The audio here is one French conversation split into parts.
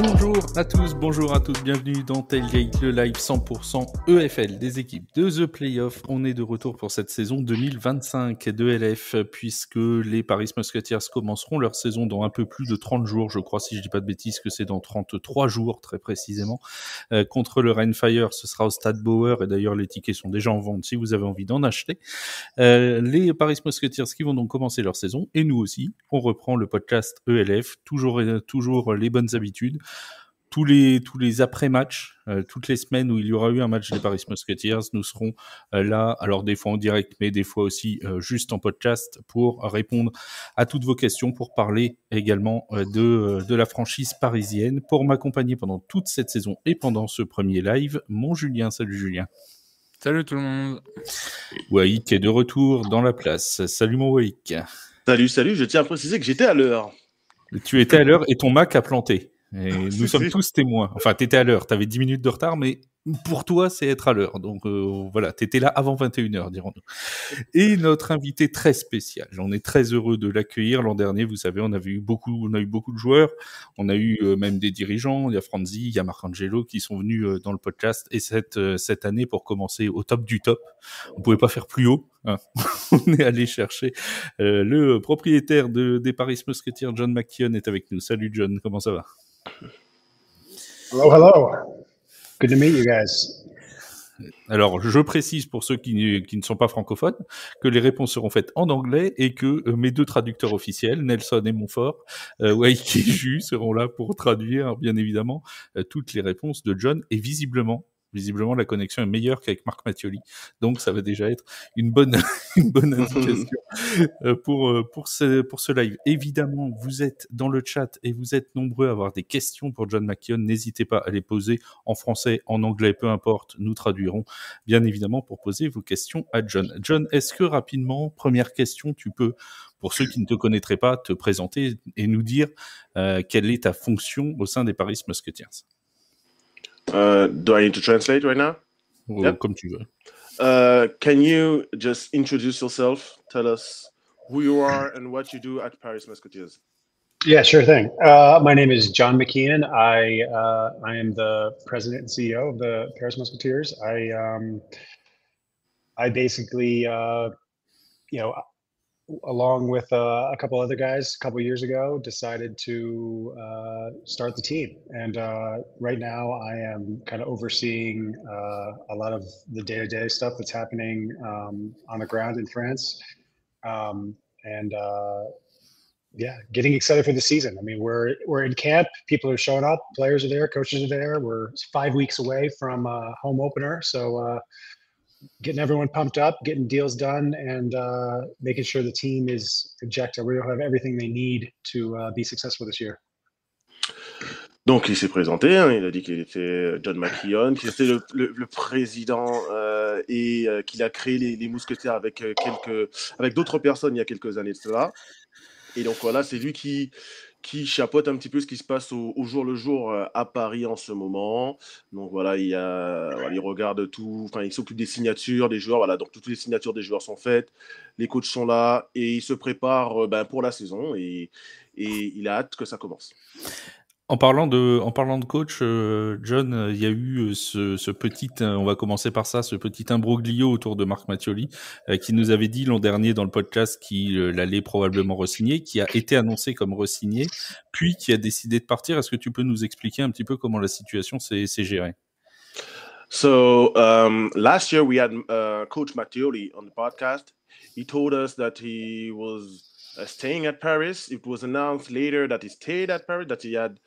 Bonjour à tous, bonjour à toutes, bienvenue dans Tailgate, le live 100% EFL des équipes de The Playoff. On est de retour pour cette saison 2025 de LF, puisque les Paris Musketeers commenceront leur saison dans un peu plus de 30 jours, je crois, si je dis pas de bêtises, que c'est dans 33 jours, très précisément. Contre le Rainfire, ce sera au Stade Bauer, et d'ailleurs les tickets sont déjà en vente si vous avez envie d'en acheter. Les Paris Musketeers qui vont donc commencer leur saison, et nous aussi, on reprend le podcast ELF, toujours les bonnes habitudes. Tous les après-matchs, toutes les semaines où il y aura eu un match des Paris Musketeers, nous serons là, alors des fois en direct, mais des fois aussi juste en podcast, pour répondre à toutes vos questions, pour parler également de la franchise parisienne. Pour m'accompagner pendant toute cette saison et pendant ce premier live, mon Julien. Salut Julien. Salut tout le monde. Waïk est de retour dans la place. Salut mon Waïk. Salut, je tiens à préciser que j'étais à l'heure. Tu étais à l'heure et ton Mac a planté. Et nous sommes tous témoins. Enfin, t'étais à l'heure, t'avais 10 minutes de retard, mais pour toi, c'est être à l'heure. Donc voilà, t'étais là avant 21h, dirons-nous. Et notre invité très spécial, on est très heureux de l'accueillir. L'an dernier, vous savez, on a eu beaucoup de joueurs, on a eu même des dirigeants, il y a Franzi, il y a Marcangelo qui sont venus dans le podcast. Et cette année, pour commencer au top du top, on pouvait pas faire plus haut. Hein. On est allé chercher le propriétaire des Paris Musketeers, John McKeon, est avec nous. Salut John, comment ça va? Hello. Good to meet you guys. Alors, je précise pour ceux qui ne sont pas francophones que les réponses seront faites en anglais et que mes deux traducteurs officiels, Nelson et Montfort, Waïk et Ju, seront là pour traduire, bien évidemment, toutes les réponses de John. Et visiblement, la connexion est meilleure qu'avec Marc Mattioli. Donc, ça va déjà être une bonne indication pour ce live. Évidemment, vous êtes dans le chat et vous êtes nombreux à avoir des questions pour John McKeon. N'hésitez pas à les poser en français, en anglais, peu importe. Nous traduirons, bien évidemment, pour poser vos questions à John. John, est-ce que rapidement, première question, tu peux, pour ceux qui ne te connaîtraient pas, te présenter et nous dire quelle est ta fonction au sein des Paris Musketeers? Do I need to translate right now? Yep. Comme tu veux. Can you just introduce yourself? Tell us who you are and what you do at Paris Musketeers. Yeah, sure thing. My name is John McKeon. I am the president and CEO of the Paris Musketeers. I basically, along with a couple other guys, a couple years ago, decided to start the team. And right now, I am kind of overseeing a lot of the day-to-day stuff that's happening on the ground in France. Getting excited for the season. I mean, we're in camp. People are showing up. Players are there. Coaches are there. We're 5 weeks away from home opener. So getting everyone pumped up, getting deals done, and making sure the team is projected. We have everything they need to be successful this year. Donc, il s'est présenté, hein, il a dit qu'il était John McKeon, qu'il était le président et qu'il a créé les Mousquetaires avec d'autres personnes il y a quelques années de cela. Et donc voilà, c'est lui qui chapeaute un petit peu ce qui se passe au jour le jour à Paris en ce moment. Donc voilà, il regarde tout, enfin il s'occupe des signatures des joueurs. Voilà, donc toutes les signatures des joueurs sont faites, les coachs sont là et il se prépare pour la saison et il a hâte que ça commence. En parlant de coach, John, il y a eu ce petit, on va commencer par ça, ce petit imbroglio autour de Marc Mattioli, qui nous avait dit l'an dernier dans le podcast qu'il allait probablement re-signer, qui a été annoncé comme re-signé, puis qui a décidé de partir. Est-ce que tu peux nous expliquer un petit peu comment la situation s'est gérée? So last year we had Coach Mattioli on the podcast. He told us that he was staying at Paris. It was announced later that he stayed at Paris, that he had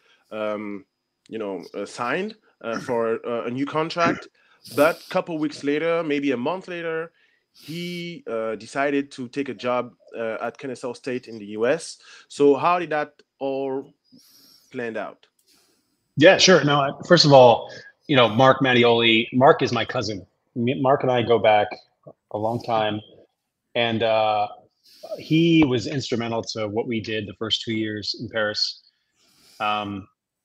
signed for a new contract. But a couple weeks later, maybe a month later, he decided to take a job at Kennesaw State in the US. So how did that all planned out? Yeah, sure. No, first of all, Mark Mattioli, Mark is my cousin. Mark and I go back a long time. And he was instrumental to what we did the first 2 years in Paris.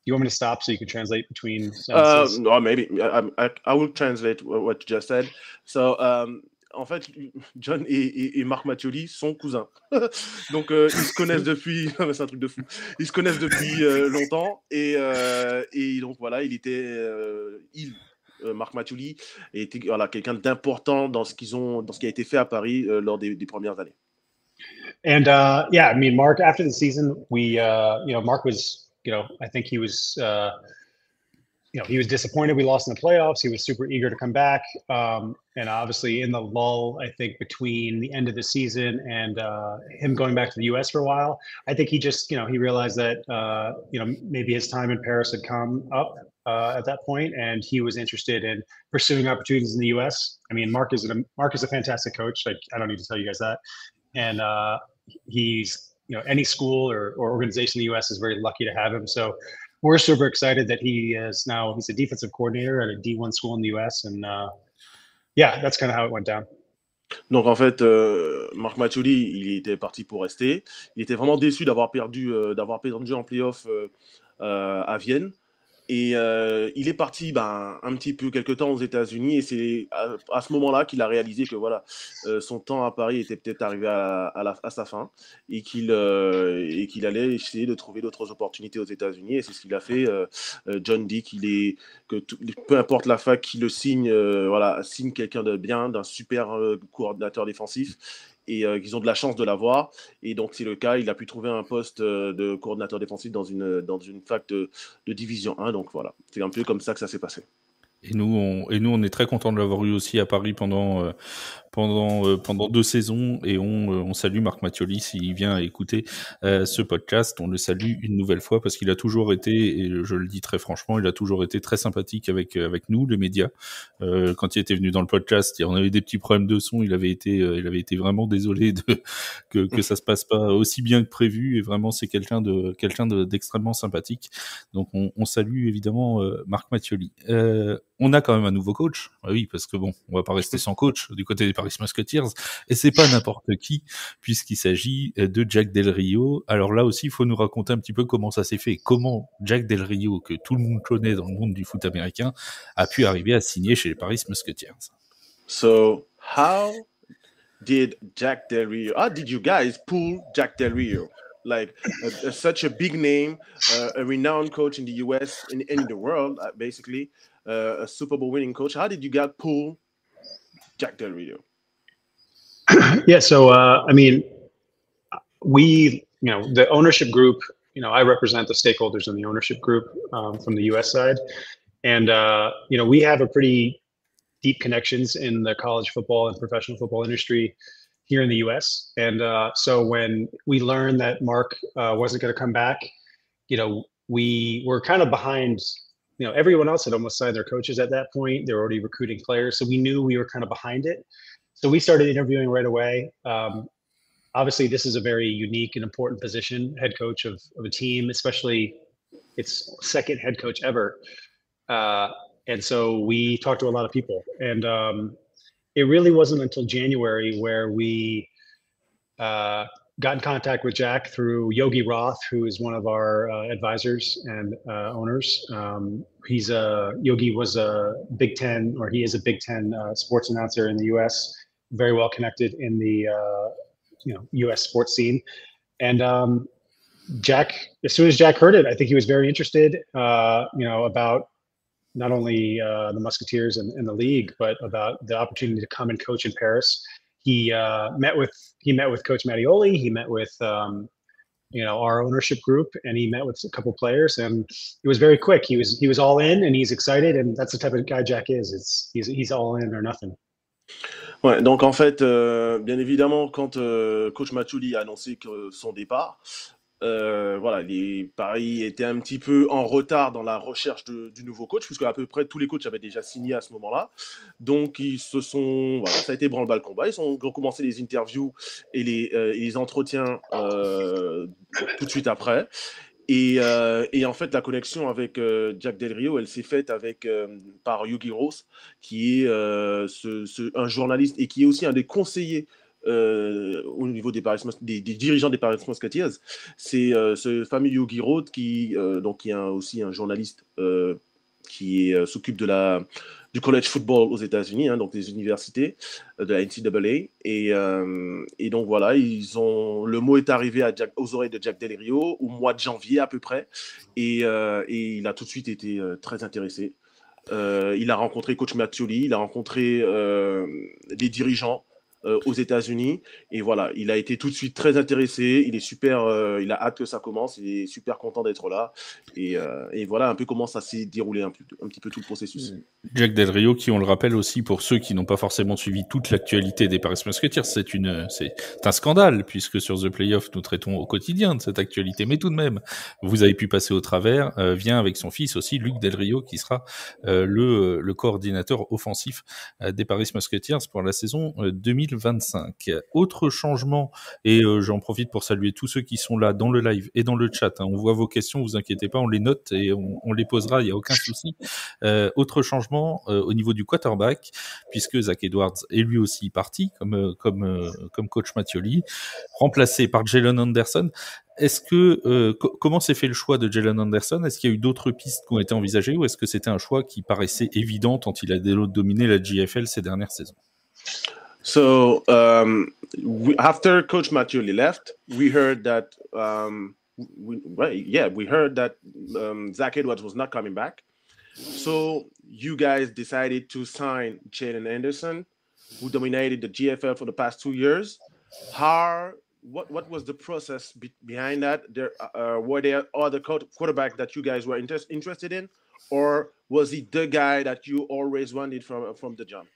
You want me to stop so you can translate between sentences? No, maybe. I will translate what you just said. So en fait, John et Marc Mattioli sont cousins. Donc, ils se connaissent depuis... c'est un truc de fou. Ils se connaissent depuis longtemps. Et donc, voilà, Marc Mattioli était quelqu'un d'important dans ce qui a été fait à Paris lors des premières années. And yeah, I mean, Mark, after the season, Mark was, I think he was, he was disappointed we lost in the playoffs. He was super eager to come back. And obviously in the lull, I think between the end of the season and him going back to the US for a while, I think he just, he realized that, maybe his time in Paris had come up at that point, and he was interested in pursuing opportunities in the US. I mean, Mark is a fantastic coach. Like, I don't need to tell you guys that. And he's, any school or organization in the US is very lucky to have him. So we're super excited that he's a defensive coordinator at a D1 school in the US. And yeah, that's kind of how it went down. Donc en fait, Marc Mattioli, il était parti pour rester. Il était vraiment déçu d'avoir perdu en play-off à Vienne. Et il est parti un petit peu quelque temps aux États-Unis, et c'est à ce moment-là qu'il a réalisé que voilà, son temps à Paris était peut-être arrivé à sa fin, et qu'il allait essayer de trouver d'autres opportunités aux États-Unis, et c'est ce qu'il a fait. John dit que peu importe la fac qui le signe, signe quelqu'un de bien, d'un super coordinateur défensif. Et qu'ils ont de la chance de l'avoir, et donc c'est le cas. Il a pu trouver un poste de coordinateur défensif dans une fac de division 1, donc voilà, c'est un peu comme ça que ça s'est passé. Et nous, on est très contents de l'avoir eu aussi à Paris pendant 2 saisons, et on salue Marc Mattioli s'il vient écouter ce podcast. On le salue une nouvelle fois parce qu'il a toujours été, et je le dis très franchement, il a toujours été très sympathique avec nous, les médias. Quand il était venu dans le podcast, on avait des petits problèmes de son. Il avait été vraiment désolé que ça se passe pas aussi bien que prévu. Et vraiment, c'est quelqu'un d'extrêmement sympathique. Donc, on salue évidemment Marc Mattioli. On a quand même un nouveau coach. Oui, parce que on va pas rester sans coach du côté des Paris Musketeers. Et c'est pas n'importe qui, puisqu'il s'agit de Jack Del Rio. Alors là aussi, il faut nous raconter un petit peu comment ça s'est fait. Comment Jack Del Rio, que tout le monde connaît dans le monde du foot américain, a pu arriver à signer chez les Paris Musketeers. So, how did you guys pull Jack Del Rio? Like such a big name, a renowned coach in the US and in the world, basically. A Super Bowl winning coach. How did you guys pull Jack Del Rio? Yeah, so I mean, we, the ownership group, I represent the stakeholders in the ownership group from the US side, and we have a pretty deep connections in the college football and professional football industry here in the US. And so when we learned that Mark wasn't going to come back, we were kind of behind. Everyone else had almost signed their coaches at that point. They were already recruiting players. So we knew we were kind of behind it. So we started interviewing right away. Obviously, this is a very unique and important position, head coach of a team, especially its second head coach ever. And so we talked to a lot of people. And it really wasn't until January where we got in contact with Jack through Yogi Roth, who is one of our advisors and owners. Yogi was a Big Ten, or he is a Big Ten sports announcer in the U.S., very well connected in the U.S. sports scene. And Jack, as soon as Jack heard it, I think he was very interested, about not only the Musketeers and the league, but about the opportunity to come and coach in Paris. He met with Coach Mattioli. He met with our ownership group, and he met with a couple players, and it was very quick. He was all in, and he's excited, and that's the type of guy Jack is. He's all in or nothing. Ouais, donc en fait, bien évidemment, quand Coach Mattioli a annoncé son départ, Paris était un petit peu en retard dans la recherche du nouveau coach, puisque à peu près tous les coachs avaient déjà signé à ce moment-là. Donc ça a été branle-bas le combat. Ils ont commencé les interviews et les entretiens tout de suite après. Et en fait, la connexion avec Jack Del Rio, elle s'est faite par Yogi Roth, qui est un journaliste et qui est aussi un des conseillers au niveau des dirigeants des Paris Musketeers. C'est ce fameux Yogi Roth qui est aussi un journaliste qui s'occupe de du college football aux États-Unis, hein, donc des universités de la NCAA. Et donc voilà, le mot est arrivé aux oreilles de Jack Del Rio au mois de janvier à peu près. Et il a tout de suite été très intéressé. Il a rencontré coach Mattioli, il a rencontré des dirigeants aux États-Unis, et voilà, il a été tout de suite très intéressé. Il est super, il a hâte que ça commence, il est super content d'être là, et voilà un peu comment ça s'est déroulé un petit peu tout le processus. Jack Del Rio, qui on le rappelle aussi pour ceux qui n'ont pas forcément suivi toute l'actualité des Paris Musketeers, c'est un scandale puisque sur The Playoff nous traitons au quotidien de cette actualité, mais tout de même vous avez pu passer au travers. Vient avec son fils aussi Luc Del Rio qui sera le coordinateur offensif des Paris Musketeers pour la saison 2025. Autre changement, et j'en profite pour saluer tous ceux qui sont là dans le live et dans le chat, hein. On voit vos questions, vous inquiétez pas, on les note et on les posera, il n'y a aucun souci. Autre changement au niveau du quarterback, puisque Zach Edwards est lui aussi parti comme coach Mattioli, remplacé par Jalen Anderson. Est-ce que comment s'est fait le choix de Jalen Anderson? Est-ce qu'il y a eu d'autres pistes qui ont été envisagées, ou est-ce que c'était un choix qui paraissait évident tant il a dominé la JFL ces dernières saisons? So after Coach Mattioli left, we heard that Zach Edwards was not coming back. So you guys decided to sign Jalen Anderson, who dominated the GFL for the past 2 years. What was the process behind that? Were there other quarterbacks that you guys were interested in, or was he the guy that you always wanted from the jump?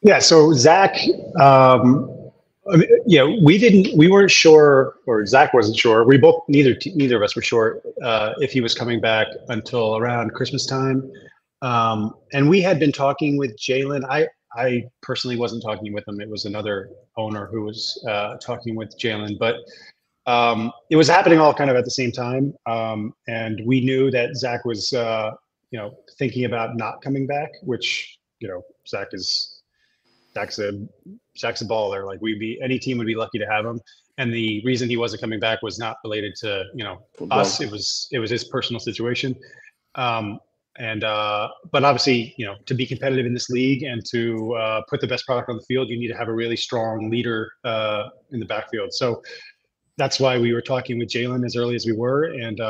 Yeah, so Zach, we weren't sure, or Zach wasn't sure. Neither of us were sure if he was coming back until around Christmas time. And we had been talking with Jalen. I personally wasn't talking with him. It was another owner who was talking with Jalen, but it was happening all kind of at the same time. And we knew that Zach was, thinking about not coming back, which, Zach's a baller. Like any team would be lucky to have him. And the reason he wasn't coming back was not related to, us. It was his personal situation. But obviously, to be competitive in this league and to put the best product on the field, you need to have a really strong leader in the backfield. So that's why we were talking with Jalen as early as we were. And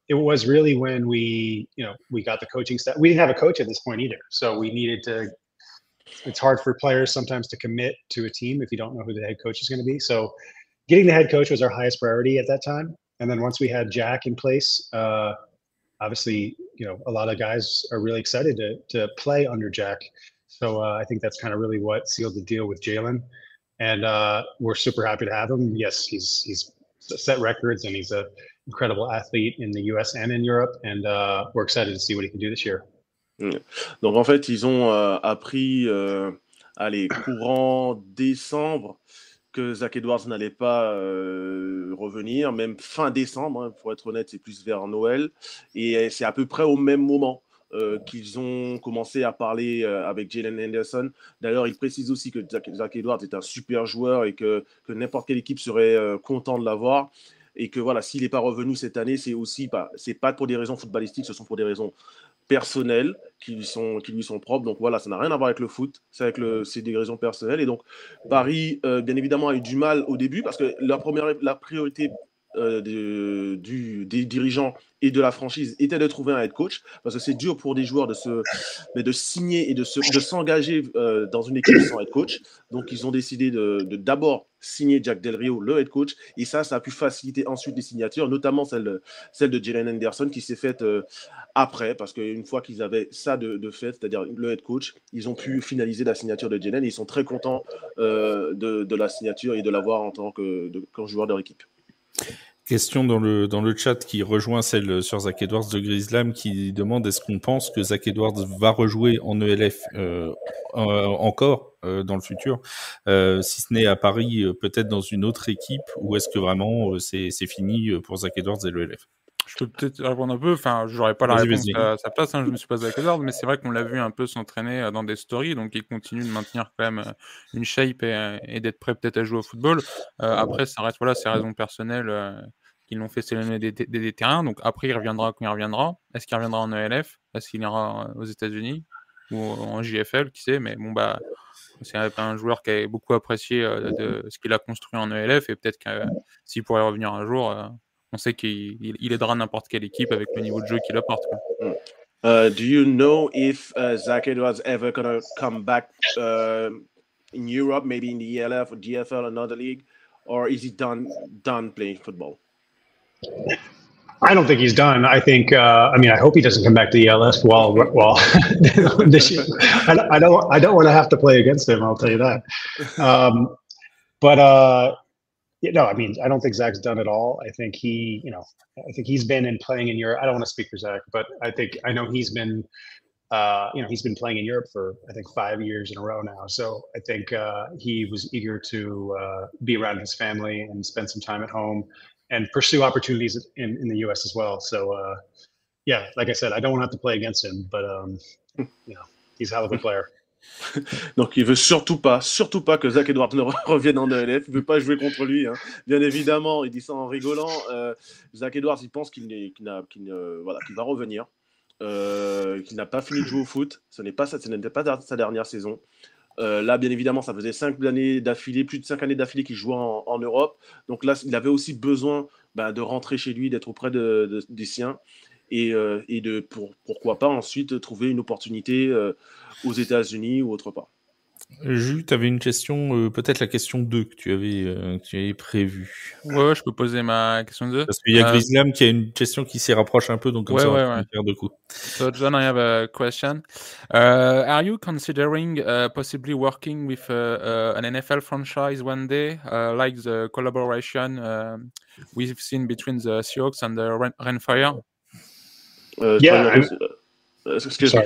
it was really when we got the coaching staff. We didn't have a coach at this point either. So we needed to, it's hard for players sometimes to commit to a team if you don't know who the head coach is going to be. So getting the head coach was our highest priority at that time. And then once we had Jack in place, obviously, a lot of guys are really excited to play under Jack. So I think that's kind of really what sealed the deal with Jalen. And we're super happy to have him. Yes, he's set records and he's an incredible athlete in the US and in Europe. And we're excited to see what he can do this year. Donc en fait, ils ont appris, courant décembre, que Zach Edwards n'allait pas revenir, même fin décembre, hein, pour être honnête, c'est plus vers Noël. Et c'est à peu près au même moment qu'ils ont commencé à parler avec Jalen Anderson. D'ailleurs, il précise aussi que Zach Edwards est un super joueur et que n'importe quelle équipe serait content de l'avoir. Et que voilà, s'il n'est pas revenu cette année, c'est pas pour des raisons footballistiques, ce sont pour des raisons personnelles qui lui sont propres. Donc voilà, ça n'a rien à voir avec le foot, c'est des raisons personnelles. Et donc Paris, bien évidemment, a eu du mal au début parce que la priorité des dirigeants et de la franchise était de trouver un head coach, parce que c'est dur pour des joueurs de signer et de s'engager dans une équipe sans head coach. Donc ils ont décidé de d'abord signer Jack Del Rio, le head coach, et ça a pu faciliter ensuite les signatures, notamment celle de Jalen Anderson qui s'est faite après, parce qu'une fois qu'ils avaient ça de fait, c'est-à-dire le head coach, ils ont pu finaliser la signature de Jalen et ils sont très contents de la signature et de l'avoir en tant que joueur de leur équipe. Question dans le chat qui rejoint celle sur Zach Edwards de Grislam, qui demande est-ce qu'on pense que Zach Edwards va rejouer en ELF encore dans le futur, si ce n'est à Paris, peut-être dans une autre équipe, ou est-ce que vraiment c'est fini pour Zach Edwards et l'ELF? Je peux peut-être répondre un peu, j'aurais pas la réponse à sa place, je me suis pas Zach Edwards, mais c'est vrai qu'on l'a vu un peu s'entraîner dans des stories, donc il continue de maintenir quand même une shape et d'être prêt peut-être à jouer au football. Après, ça reste ses raisons personnelles qu'ils l'ont fait sélectionner des terrains. Donc après, il reviendra quand il reviendra. Est-ce qu'il reviendra en ELF? Est-ce qu'il ira aux États-Unis ou en JFL? Qui sait? Mais bon, bah, c'est un joueur qui a beaucoup apprécié de ce qu'il a construit en ELF, et peut-être que s'il pourrait revenir un jour, on sait qu'il aidera n'importe quelle équipe avec le niveau de jeu qu'il apporte, quoi. Do you know if Zach Edwards ever gonna come back in Europe, maybe in the ELF or GFL, another league, or is he done playing football? I don't think he's done. I think. I mean, I hope he doesn't come back to the ELF while this year. I don't want to have to play against him. I'll tell you that. No, I mean, I don't think Zach's done it all. I think he's been playing in Europe. I don't want to speak for Zach, but I know he's been, he's been playing in Europe for, I think, 5 years in a row now. So I think he was eager to be around his family and spend some time at home and pursue opportunities in the US as well. So yeah, like I said, I don't want to have to play against him, but he's a hell of a player. Donc il veut surtout pas que Zach Edwards ne revienne en ELF. Il veut pas jouer contre lui, hein. Bien évidemment, il dit ça en rigolant. Zach Edwards, il pense qu'il va revenir, qu'il n'a pas fini de jouer au foot. Ce n'était pas sa dernière saison. Là, bien évidemment, ça faisait 5 années d'affilée, plus de 5 années d'affilée qu'il jouait en Europe. Donc là, il avait aussi besoin de rentrer chez lui, d'être auprès des siens. Et pourquoi pas ensuite trouver une opportunité aux États-Unis ou autre part. Jules, tu avais une question, peut-être la question 2 que tu avais prévue. Ouais, je peux poser ma question 2. Parce qu'il y a Grislam qui a une question qui s'y rapproche un peu, donc comme ça, on va faire deux coups. So, John, I have a question. Are you considering possibly working with an NFL franchise one day, like the collaboration we've seen between the Seahawks and the Rainfire? Excuse me.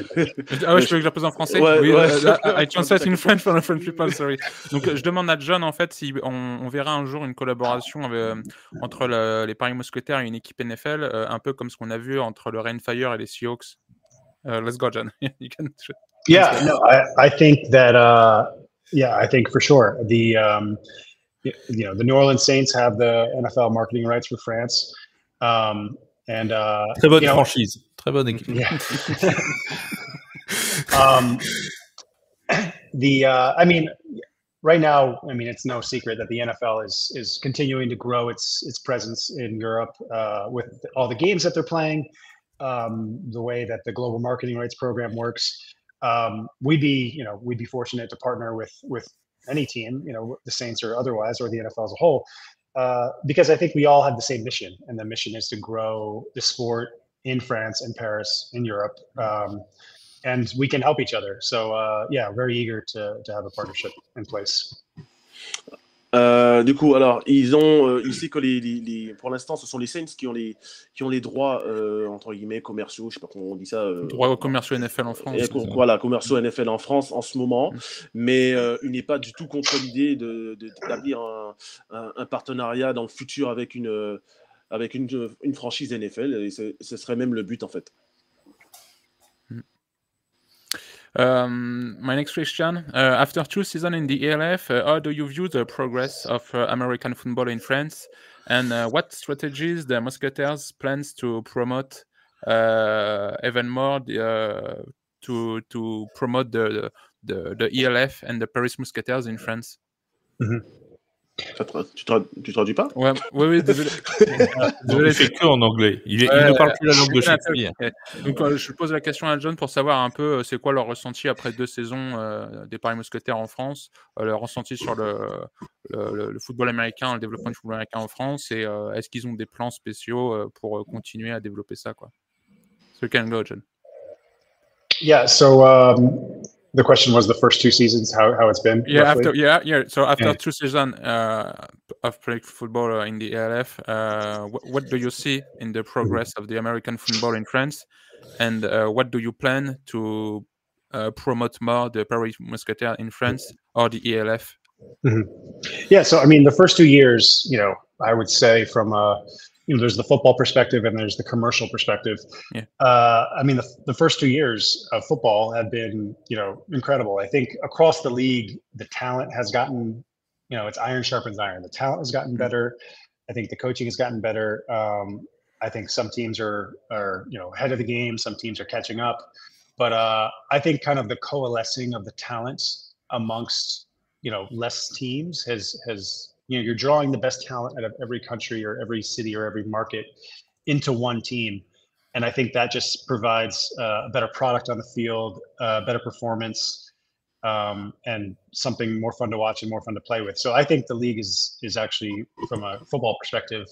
Ah ouais, je peux que je la pose en français. I translate in French for the French people, sorry. Donc, je demande à John, en fait, si on verra un jour une collaboration entre les Paris Mousquetaires et une équipe NFL, un peu comme ce qu'on a vu entre le Rainfire et les Seahawks. Let's go, John. You can... Yeah, no, I think that, I think for sure. The New Orleans Saints have the NFL marketing rights for France. Très bonne franchise, très bonne équipe. Yeah. I mean, right now, I mean, it's no secret that the NFL is continuing to grow its presence in Europe with all the games that they're playing, the way that the global marketing rights program works. We'd be fortunate to partner with any team, the Saints or otherwise, or the NFL as a whole. Because I think we all have the same mission, and the mission is to grow the sport in France and Paris, in Europe, and we can help each other. So, very eager to have a partnership in place. Du coup, alors, il sait que pour l'instant, ce sont les Saints qui ont les droits, entre guillemets, commerciaux, je sais pas comment on dit ça. Droits commerciaux NFL en France. Voilà, commerciaux NFL en France en ce moment. Mais il n'est pas du tout contre l'idée d'établir un partenariat dans le futur avec une franchise NFL. Et ce serait même le but, en fait. My next question, after 2 seasons in the ELF, how do you view the progress of American football in France, and what strategies the Musketeers plans to promote even more to promote the ELF and the Paris Musketeers in France? Mm-hmm. Tu traduis pas? Oui, désolé. Il fait que en anglais. Il ne parle plus la langue de Shakespeare. Donc, je pose la question à John pour savoir un peu c'est quoi leur ressenti après 2 saisons des Paris Mousquetaires en France, leur ressenti sur le football américain, le développement du football américain en France, et est-ce qu'ils ont des plans spéciaux pour continuer à développer ça, quoi. So you can go, John. Yeah, so the question was the first 2 seasons, how it's been. Yeah, roughly? So after 2 seasons of playing football in the ELF, what do you see in the progress of the American football in France, and what do you plan to promote more the Paris Mousquetaires in France or the ELF? Mm-hmm. Yeah, so I mean, the first 2 years, I would say from there's the football perspective and there's the commercial perspective. Yeah. I mean, the first 2 years of football have been, incredible. I think across the league, the talent has gotten, it's iron sharpens iron. The talent has gotten better. I think the coaching has gotten better. I think some teams are ahead of the game. Some teams are catching up. But I think kind of the coalescing of the talents amongst less teams has you're drawing the best talent out of every country or every city or every market into one team, and I think that just provides a better product on the field, better performance, and something more fun to watch and more fun to play with. So I think the league is actually, from a football perspective,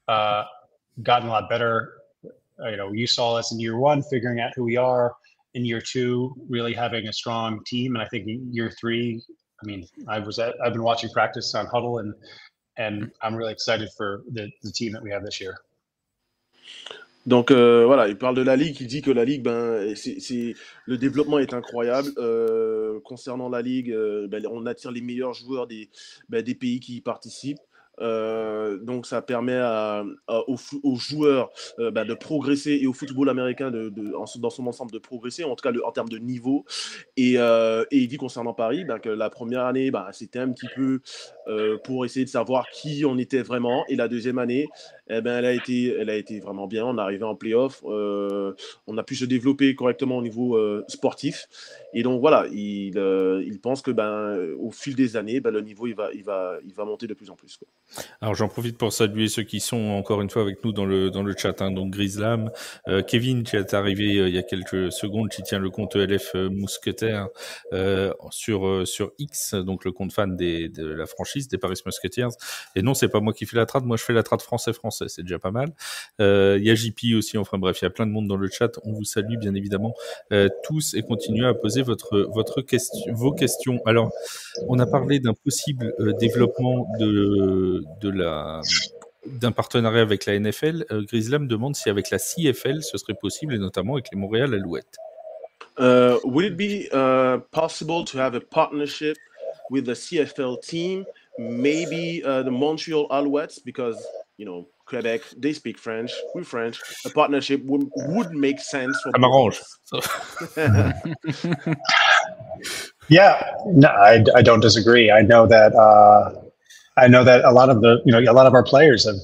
gotten a lot better. You saw us in year one figuring out who we are. In year two, really having a strong team, and I think in year three, I mean, I've been watching practice on Huddle, and I'm really excited for the team that we have this year. Donc voilà, il parle de la ligue, il dit que la ligue, le développement est incroyable. Concernant la ligue, on attire les meilleurs joueurs des pays qui y participent. Donc ça permet aux joueurs de progresser, et au football américain dans son ensemble de progresser, en tout cas en termes de niveau. Et il dit concernant Paris que la première année, c'était un petit peu pour essayer de savoir qui on était vraiment, et la deuxième année, elle a été vraiment bien. On est arrivé en play-off, on a pu se développer correctement au niveau sportif, et donc voilà, il pense que au fil des années, le niveau il va monter de plus en plus, quoi. Alors j'en profite pour saluer ceux qui sont encore une fois avec nous dans le chat, donc Grislam, Kevin qui est arrivé il y a quelques secondes, qui tient le compte ELF Mousquetaires sur X, donc le compte fan de la franchise des Paris Musketeers. Et non, c'est pas moi qui fais la trad, moi je fais la trad français, c'est déjà pas mal. Il y a JP aussi, enfin bref, il y a plein de monde dans le chat, on vous salue bien évidemment tous, et continuez à poser vos questions. Alors, on a parlé d'un possible développement d'un partenariat avec la NFL. Grislam demande si avec la CFL ce serait possible, et notamment avec les Montréal Alouettes. Would it be possible to have a partnership with the CFL team, maybe the Montreal Alouettes, because Quebec, they speak French, we're French. A partnership would make sense for. Ça m'arrange. Yeah, no, I don't disagree. I know that a lot of our players have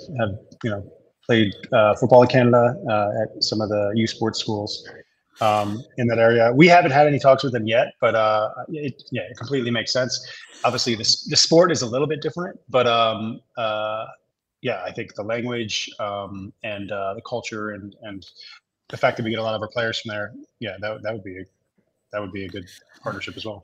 played football in Canada at some of the U Sports schools in that area. We haven't had any talks with them yet, but it completely makes sense. Obviously, the sport is a little bit different, but I think the language and the culture and the fact that we get a lot of our players from there, that would be a good partnership as well.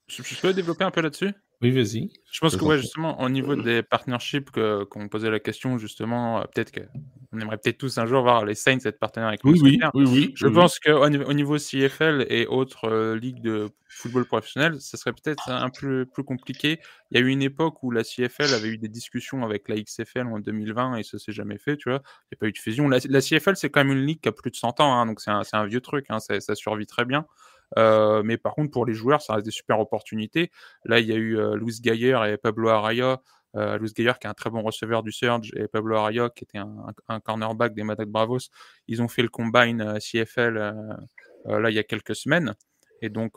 Je peux développer un peu là-dessus? Oui, vas-y. Je pense que justement, au niveau des partnerships qu'on posait la question, justement, peut-être qu'on aimerait peut-être tous un jour voir les Saints être partenaires avec les Mousquetaires. Oui. Je pense qu'au niveau CFL et autres ligues de football professionnel, ça serait peut-être un peu plus compliqué. Il y a eu une époque où la CFL avait eu des discussions avec la XFL en 2020 et ça s'est jamais fait, tu vois. Il n'y a pas eu de fusion. La CFL, c'est quand même une ligue qui a plus de 100 ans, donc c'est un vieux truc, ça survit très bien. Mais par contre, pour les joueurs, ça reste des super opportunités. Là, il y a eu Luis Gaillard et Pablo Araya. Luis Gaillard, qui est un très bon receveur du Surge, et Pablo Araya, qui était un cornerback des Madrid Bravos. Ils ont fait le combine CFL là, il y a quelques semaines. Et donc,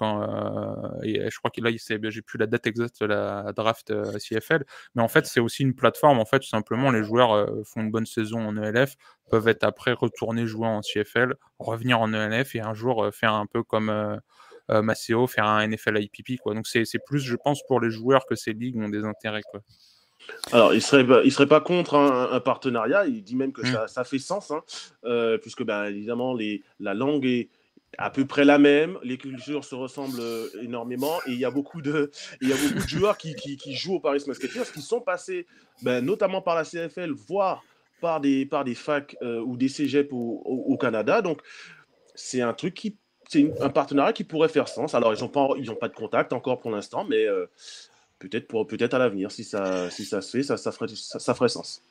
et je crois que là, j'ai plus la date exacte de la draft CFL, mais en fait, c'est aussi une plateforme. En fait, tout simplement, les joueurs font une bonne saison en ELF, peuvent être après retourner jouer en CFL, revenir en ELF et un jour faire un peu comme Maceo, faire un NFL IPP, quoi. Donc, c'est plus, je pense, pour les joueurs que ces ligues ont des intérêts, quoi. Alors, il serait pas contre un partenariat. Il dit même que ça fait sens, puisque évidemment la langue est à peu près la même, les cultures se ressemblent énormément, et il y a beaucoup de joueurs qui jouent au Paris Musketeers, qui sont passés notamment par la CFL, voire par des facs ou des cégeps au Canada. Donc c'est un un partenariat qui pourrait faire sens. Alors ils ont pas de contact encore pour l'instant, mais peut-être à l'avenir, si ça se fait, ça ferait sens.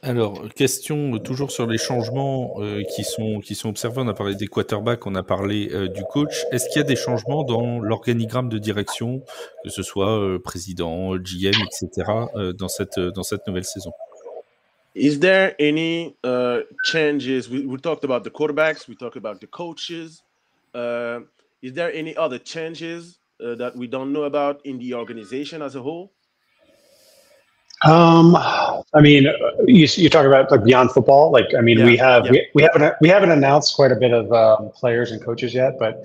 Alors, question toujours sur les changements qui sont observés. On a parlé des quarterbacks, on a parlé du coach. Est-ce qu'il y a des changements dans l'organigramme de direction, que ce soit président, GM, etc., dans cette nouvelle saison? Is there any changes? We talked about the quarterbacks, we talked about the coaches. Is there any other changes that we don't know about in the organization as a whole? I mean, you talk about like beyond football. Like, I mean, Yeah, we haven't announced quite a bit of players and coaches yet, but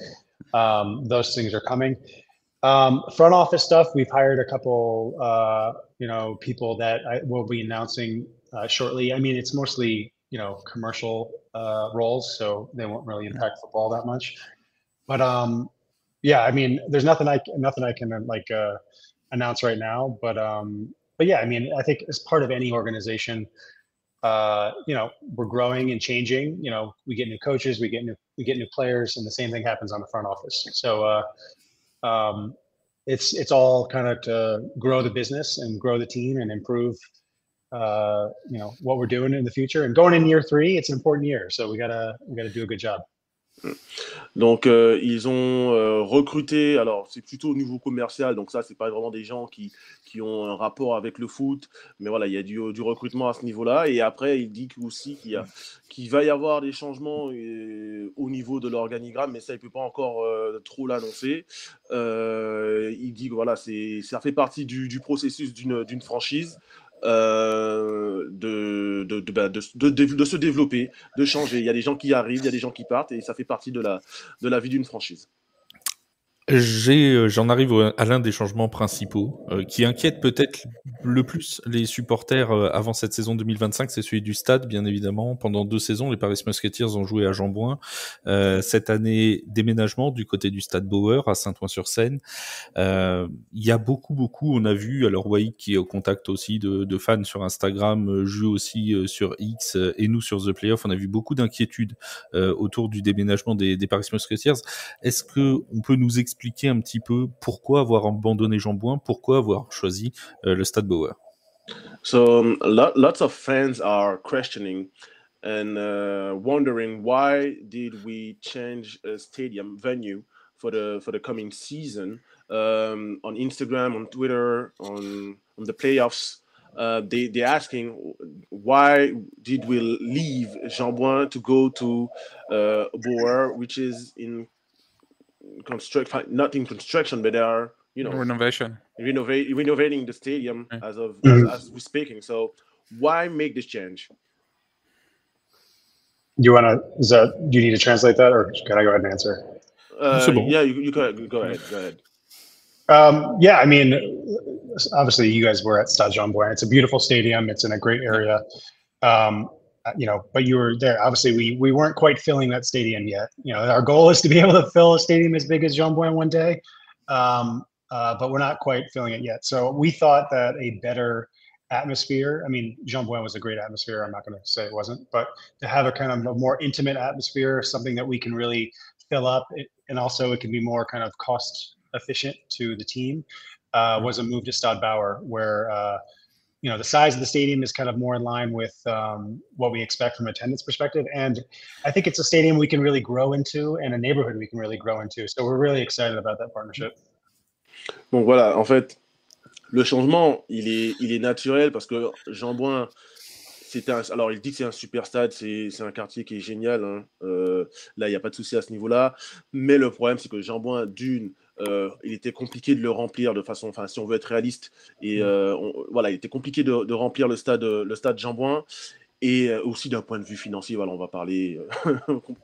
those things are coming. Front office stuff, we've hired a couple, people that I will be announcing shortly. I mean, it's mostly commercial roles, so they won't really impact football that much. But yeah, I mean, there's nothing I can like announce right now. But yeah, I mean, I think as part of any organization, we're growing and changing. We get new coaches, we get new players, and the same thing happens on the front office. So it's all kind of to grow the business and grow the team and improve, what we're doing in the future. And going in year 3, it's an important year, so we gotta do a good job. Donc ils ont recruté, alors c'est plutôt au niveau commercial, donc ça c'est pas vraiment des gens qui ont un rapport avec le foot, mais voilà, il y a du recrutement à ce niveau-là. Et après il dit aussi qu'il va y avoir des changements au niveau de l'organigramme, mais ça il peut pas encore trop l'annoncer. Il dit que voilà, ça fait partie du processus d'une franchise. De se développer, de changer. Il y a des gens qui arrivent, il y a des gens qui partent, et ça fait partie de la vie d'une franchise. J'en arrive à l'un des changements principaux qui inquiète peut-être le plus les supporters avant cette saison 2025, c'est celui du stade, bien évidemment. Pendant 2 saisons, les Paris Musketeers ont joué à Jean-Bouin. Cette année, déménagement du côté du stade Bauer à Saint-Ouen-sur-Seine. Il y a beaucoup, on a vu, alors Wahid qui est au contact aussi de fans sur Instagram, Jules aussi sur X et nous sur The Playoff, on a vu beaucoup d'inquiétudes autour du déménagement des Paris Musketeers. Est-ce que on peut nous expliquer un petit peu pourquoi avoir abandonné Jean-Bouin, pourquoi avoir choisi le Stade Bauer? So lots of fans are questioning and wondering why did we change a stadium venue for the coming season. On Instagram, on Twitter, on the playoffs, they're asking why did we leave Jean-Bouin to go to Bauer, which is in not in construction, but they are renovation, renovating the stadium as we're speaking. So why make this change? Do you need to translate that, or can I go ahead and answer? Yeah, you go ahead. Yeah, I mean, obviously you guys were at Stade Jean-Bouin. It's a beautiful stadium. It's in a great area. But you were there. Obviously, we weren't quite filling that stadium yet. Our goal is to be able to fill a stadium as big as Jean-Bouin one day, but we're not quite filling it yet. So we thought that a better atmosphere, I mean, Jean-Bouin was a great atmosphere. I'm not going to say it wasn't, but to have a kind of a more intimate atmosphere, something that we can really fill up, and also it can be more kind of cost efficient to the team, was a move to Stade Bauer, where the size of the stadium is kind of more in line with what we expect from an attendance perspective. And I think it's a stadium we can really grow into and a neighborhood we can really grow into. So we're really excited about that partnership. Donc voilà, en fait, le changement, il est naturel parce que Jean-Bouin, alors il dit que c'est un super stade, c'est un quartier qui est génial. Hein. Là, il n'y a pas de souci à ce niveau-là. Mais le problème, c'est que Jean-Bouin, il était compliqué de le remplir de façon, enfin, si on veut être réaliste, et il était compliqué de remplir le stade Jean-Bouin. Et aussi d'un point de vue financier, voilà, on va parler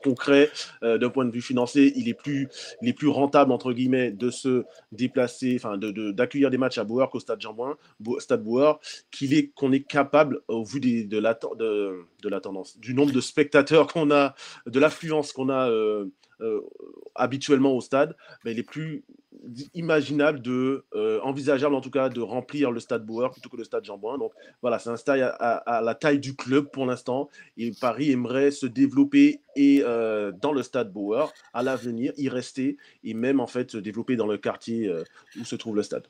concret. D'un point de vue financier, il est plus rentable entre guillemets de se déplacer, enfin d'accueillir des matchs à Bauer qu'au stade Jean-Bouin, stade Bauer, qu'on est capable au vu de la tendance, du nombre de spectateurs qu'on a, de l'affluence qu'on a habituellement au stade, mais il est plus imaginable envisageable en tout cas de remplir le stade Bauer plutôt que le stade Jean-Bouin. Donc voilà, c'est un stade à la taille du club pour l'instant, et Paris aimerait se développer dans le stade Bauer à l'avenir, y rester et même en fait se développer dans le quartier où se trouve le stade.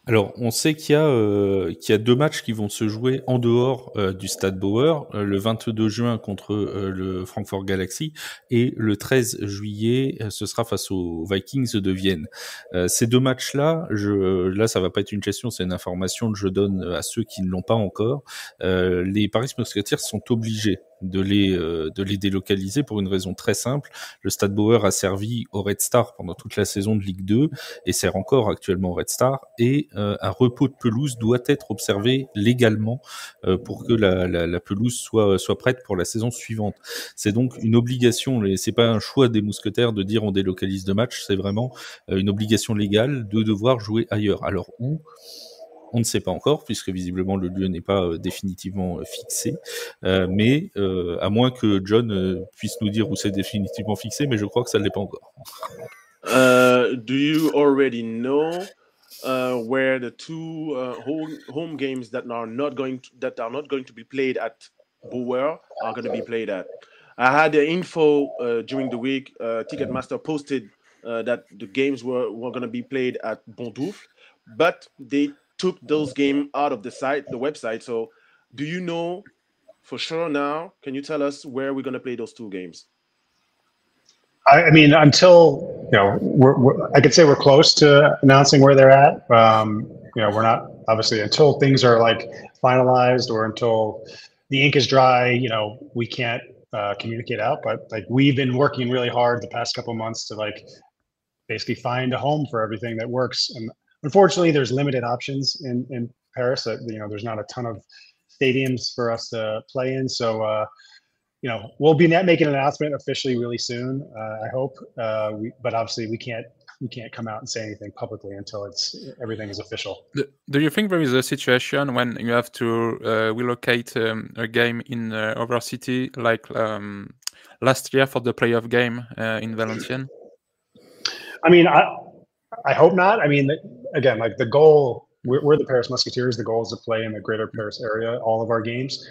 Alors, on sait qu'il y a 2 matchs qui vont se jouer en dehors du Stade Bauer, le 22 juin contre le Francfort Galaxy et le 13 juillet, ce sera face aux Vikings de Vienne. Ces 2 matchs-là, là, ça va pas être une question, c'est une information que je donne à ceux qui ne l'ont pas encore. Les Paris Musketeers sont obligés de les délocaliser pour une raison très simple. Le Stade Bauer a servi au Red Star pendant toute la saison de Ligue 2 et sert encore actuellement au Red Star, et un repos de pelouse doit être observé légalement pour que la pelouse soit prête pour la saison suivante. C'est donc une obligation, et c'est pas un choix des Mousquetaires de dire on délocalise de matchs, c'est vraiment une obligation légale de devoir jouer ailleurs. Alors où? On ne sait pas encore, puisque visiblement le lieu n'est pas définitivement fixé, mais à moins que John puisse nous dire où c'est définitivement fixé, mais je crois que ça ne l'est pas encore. Do you already know where the two home games that are not going to be played at Bauer are going to be played at? I had the info during the week. Ticketmaster posted that the games were going to be played at Bondoufle, but they took those games out of the website. So do you know for sure now? Can you tell us where we're going to play those two games? I mean, until, I could say we're close to announcing where they're at. We're not, obviously, until things are like finalized or until the ink is dry, we can't communicate out. But like, we've been working really hard the past couple of months to like basically find a home for everything that works. And unfortunately, there's limited options in Paris. There's not a ton of stadiums for us to play in. So, we'll be making an announcement officially really soon. I hope, but obviously we can't come out and say anything publicly until everything is official. Do you think there is a situation when you have to relocate a game in other city, like last year for the playoff game in Valenciennes? I mean, I hope not. I mean, again, like the goal, we're the Paris Musketeers. The goal is to play in the greater Paris area, all of our games.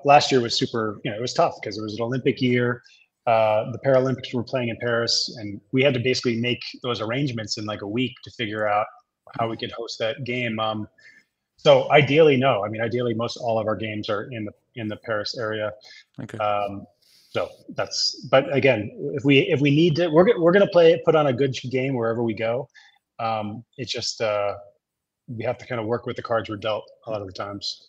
Last year was super, it was tough because it was an Olympic year. The Paralympics were playing in Paris, and we had to basically make those arrangements in like a week to figure out how we could host that game. So ideally, no. I mean, ideally, all of our games are in the Paris area. Okay. But again, if we need to, we're going to put on a good game wherever we go. It's just we have to kind of work with the cards we're dealt a lot of the times.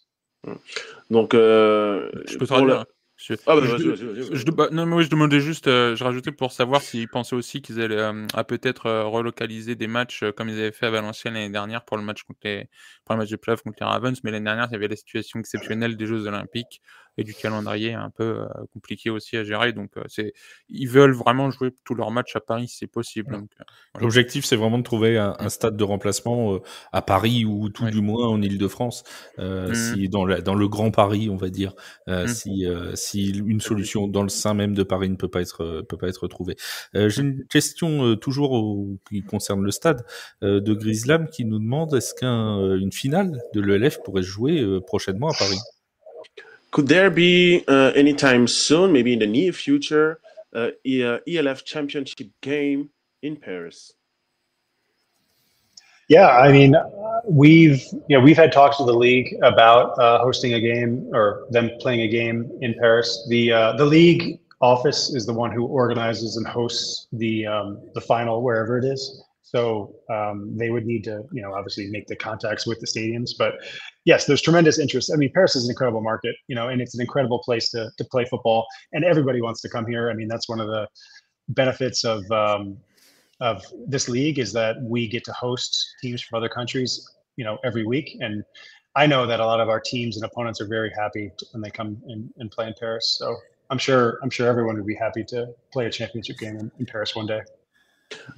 Donc, je peux traduire. Vas-y. Non, mais oui, je demandais juste, je rajoutais pour savoir s'ils pensaient aussi qu'ils allaient à peut-être relocaliser des matchs comme ils avaient fait à Valenciennes l'année dernière pour le match pour le match de playoff contre les Ravens, mais l'année dernière il y avait la situation exceptionnelle des Jeux Olympiques et du calendrier un peu compliqué aussi à gérer, donc ils veulent vraiment jouer tous leurs matchs à Paris si c'est possible. Donc, voilà. L'objectif c'est vraiment de trouver un stade de remplacement à Paris ou tout du moins en Île-de-France, si dans le Grand Paris on va dire, si une solution dans le sein même de Paris ne peut pas être trouvée. J'ai une question toujours qui concerne le stade de Grislam qui nous demande est-ce qu'une finale de l'ELF pourrait se jouer prochainement à Paris? Could there be anytime soon, maybe in the near future, ELF championship game in Paris? Yeah, I mean, we've had talks with the league about hosting a game or them playing a game in Paris. The league office is the one who organizes and hosts the final wherever it is. So they would need to, obviously make the contacts with the stadiums. But yes, there's tremendous interest. I mean, Paris is an incredible market, and it's an incredible place to play football, and everybody wants to come here. I mean, that's one of the benefits of this league is that we get to host teams from other countries, every week. And I know that a lot of our teams and opponents are very happy when they come and play in Paris. So I'm sure everyone would be happy to play a championship game in Paris one day.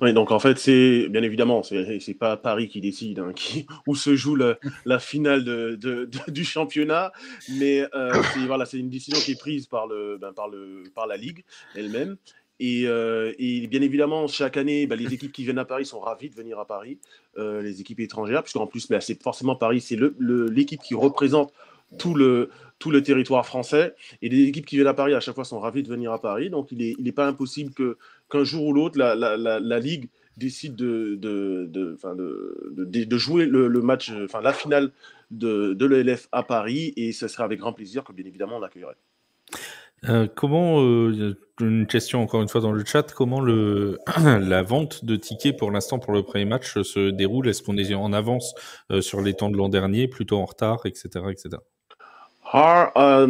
Oui, donc en fait, c'est bien évidemment, c'est pas Paris qui décide où se joue la finale du championnat, mais c'est une décision qui est prise par la Ligue elle-même. Et bien évidemment, chaque année, les équipes qui viennent à Paris sont ravies de venir à Paris, les équipes étrangères, puisqu'en plus, c'est forcément Paris, c'est l'équipe qui représente tout le territoire français. Et les équipes qui viennent à Paris, à chaque fois, sont ravies de venir à Paris. Donc, il n'est pas impossible qu'un jour ou l'autre, la Ligue décide de jouer le match, la finale de l'ELF à Paris. Et ce serait avec grand plaisir que, bien évidemment, on l'accueillerait. Comment, une question encore une fois dans le chat, comment la vente de tickets pour l'instant pour le premier match se déroule? Est-ce qu'on est en avance sur les temps de l'an dernier, plutôt en retard, etc., etc.? How are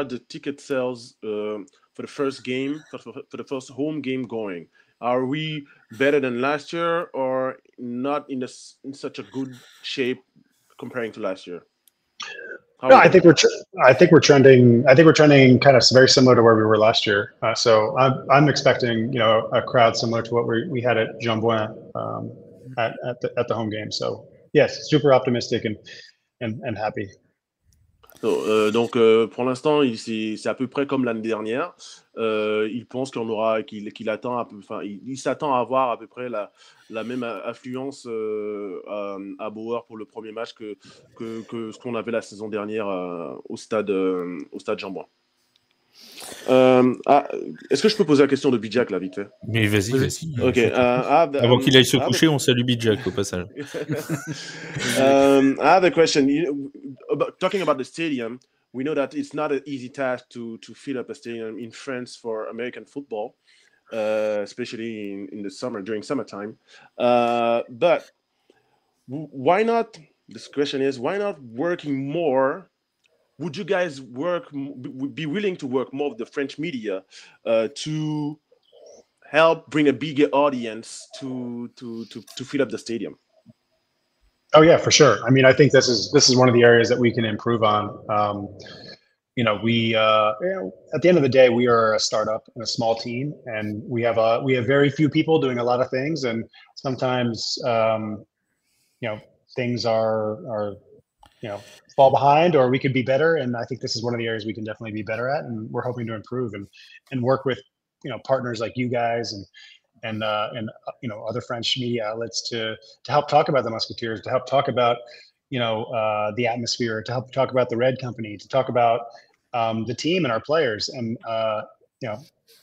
the ticket sales for the first game, for the first home game going? Are we better than last year or not in such a good shape comparing to last year? No, I think we're trending kind of very similar to where we were last year. So I'm expecting, a crowd similar to what we had at Jean-Bouin at the home game. So yes, super optimistic and happy. Donc, pour l'instant, c'est à peu près comme l'année dernière. Il pense qu'il attend il s'attend à avoir à peu près la même affluence à Bauer pour le premier match que ce qu'on avait la saison dernière au stade Jean-Bouin. Est-ce que je peux poser la question de Bijak là vite fait? Mais vas-y. Ok. Avant qu'il aille se coucher, on salue Bijak au passage. I have a question. Talking about the stadium, we know that it's not an easy task to fill up a stadium in France for American football, especially in the summer, during summertime. But why not? This question is, why not working more? Would you guys be willing to work more with the French media to help bring a bigger audience to fill up the stadium? Oh yeah, for sure. I mean, I think this is one of the areas that we can improve on. We at the end of the day, we are a startup and a small team, and we have very few people doing a lot of things, and sometimes things are fall behind, or we could be better. And I think this is one of the areas we can definitely be better at, and we're hoping to improve and work with partners like you guys and other French media outlets to help talk about the Musketeers, to help talk about the atmosphere, to help talk about the Red Company, to talk about the team and our players. And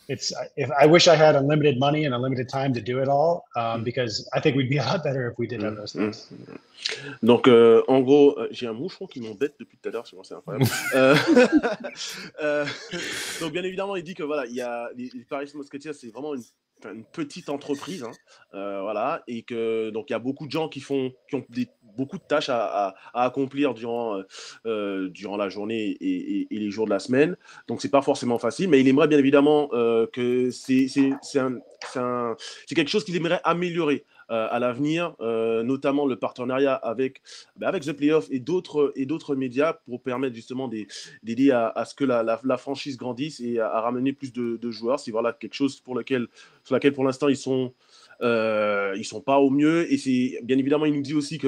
if I wish I had unlimited money and unlimited time to do it all, because I think we'd be a lot better if we did have those things. Donc, en gros, j'ai un moucheron qui m'embête depuis tout à l'heure, c'est incroyable. Donc, bien évidemment, il dit que voilà, il y a les Paris Musketeers, c'est vraiment une petite entreprise, voilà, et que donc il y a beaucoup de gens qui ont beaucoup de tâches à accomplir durant la journée et les jours de la semaine. Donc c'est pas forcément facile, mais il aimerait bien évidemment que c'est quelque chose qu'il aimerait améliorer à l'avenir, notamment le partenariat avec The Playoff et d'autres médias pour permettre justement d'aider à ce que la franchise grandisse et à ramener plus de joueurs. C'est voilà quelque chose sur laquelle pour l'instant ils sont pas au mieux, et c'est bien évidemment il nous dit aussi que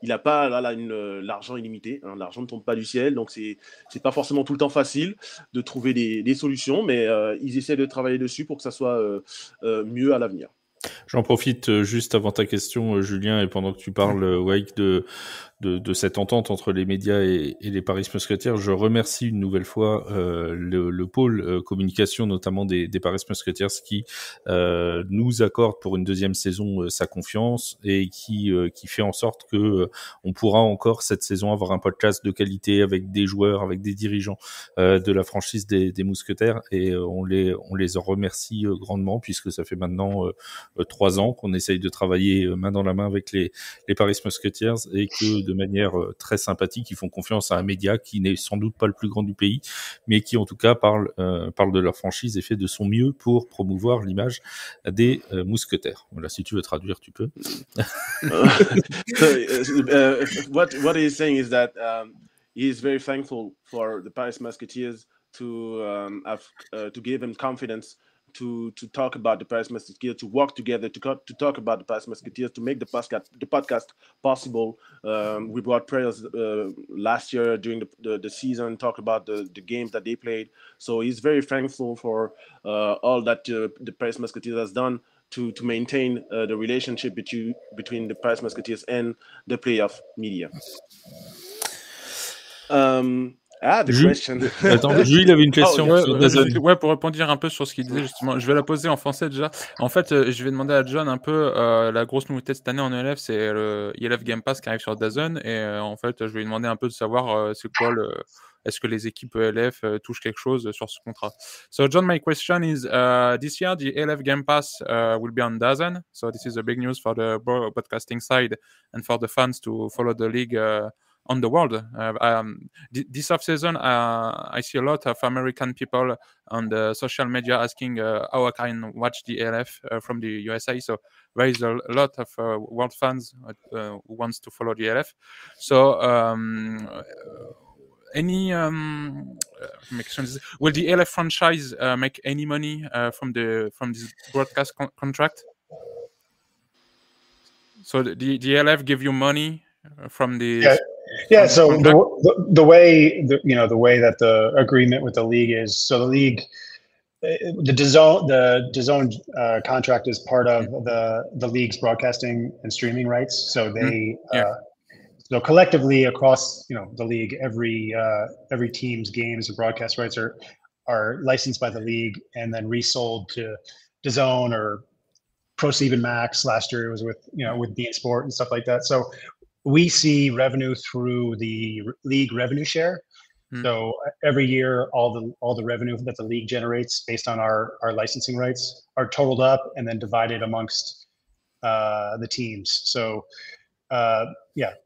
il n'a pas l'argent illimité, l'argent ne tombe pas du ciel, donc c'est pas forcément tout le temps facile de trouver des solutions, mais ils essaient de travailler dessus pour que ça soit mieux à l'avenir. J'en profite juste avant ta question, Julien, et pendant que tu parles, Wake, de cette entente entre les médias et les Paris Musketeers. Je remercie une nouvelle fois le pôle communication, notamment des Paris Musketeers, qui nous accorde pour une deuxième saison sa confiance et qui fait en sorte que on pourra encore cette saison avoir un podcast de qualité avec des joueurs, avec des dirigeants de la franchise des Mousquetaires, et on les en remercie grandement, puisque ça fait maintenant 3 ans qu'on essaye de travailler main dans la main avec les Paris Musketeers, et que de manière très sympathique, ils font confiance à un média qui n'est sans doute pas le plus grand du pays, mais qui en tout cas parle de leur franchise et fait de son mieux pour promouvoir l'image des Mousquetaires. Voilà, si tu veux traduire, tu peux. What he's saying is that he is very thankful for the Paris Musketeers to give him confidence to talk about the Paris Musketeers, to work together, to talk about the Paris Musketeers, to make the podcast possible. We brought players last year during the season, talk about the games that they played. So he's very thankful for all that the Paris Musketeers has done to maintain the relationship between the Paris Musketeers and the playoff media. Attends, Jules, il avait une question. Ouais, pour répondre un peu sur ce qu'il disait, justement, je vais la poser en français déjà. En fait, je vais demander à John un peu, la grosse nouveauté de cette année en ELF, c'est le ELF Game Pass qui arrive sur DAZN, et en fait, je vais lui demander un peu de savoir c'est quoi est-ce que les équipes ELF touchent quelque chose sur ce contrat. So John, my question is, this year the ELF Game Pass will be on DAZN, so this is a big news for the broadcasting side and for the fans to follow the league on the world. This off season, I see a lot of American people on the social media asking how I can watch the ELF from the USA. So there is a lot of world fans who wants to follow the ELF. So will the ELF franchise make any money from this broadcast contract? So the ELF give you money from the yeah. So the way that the agreement with the league is, so the league, the DAZN contract is part of the league's broadcasting and streaming rights. So they so collectively across the league, every team's games and broadcast rights are licensed by the league and then resold to DAZN or ProSieben Max. Last year it was with beIN Sport and stuff like that. So we see revenue through the league revenue share. So every year, all the revenue that the league generates based on our licensing rights are totaled up and then divided amongst the teams. So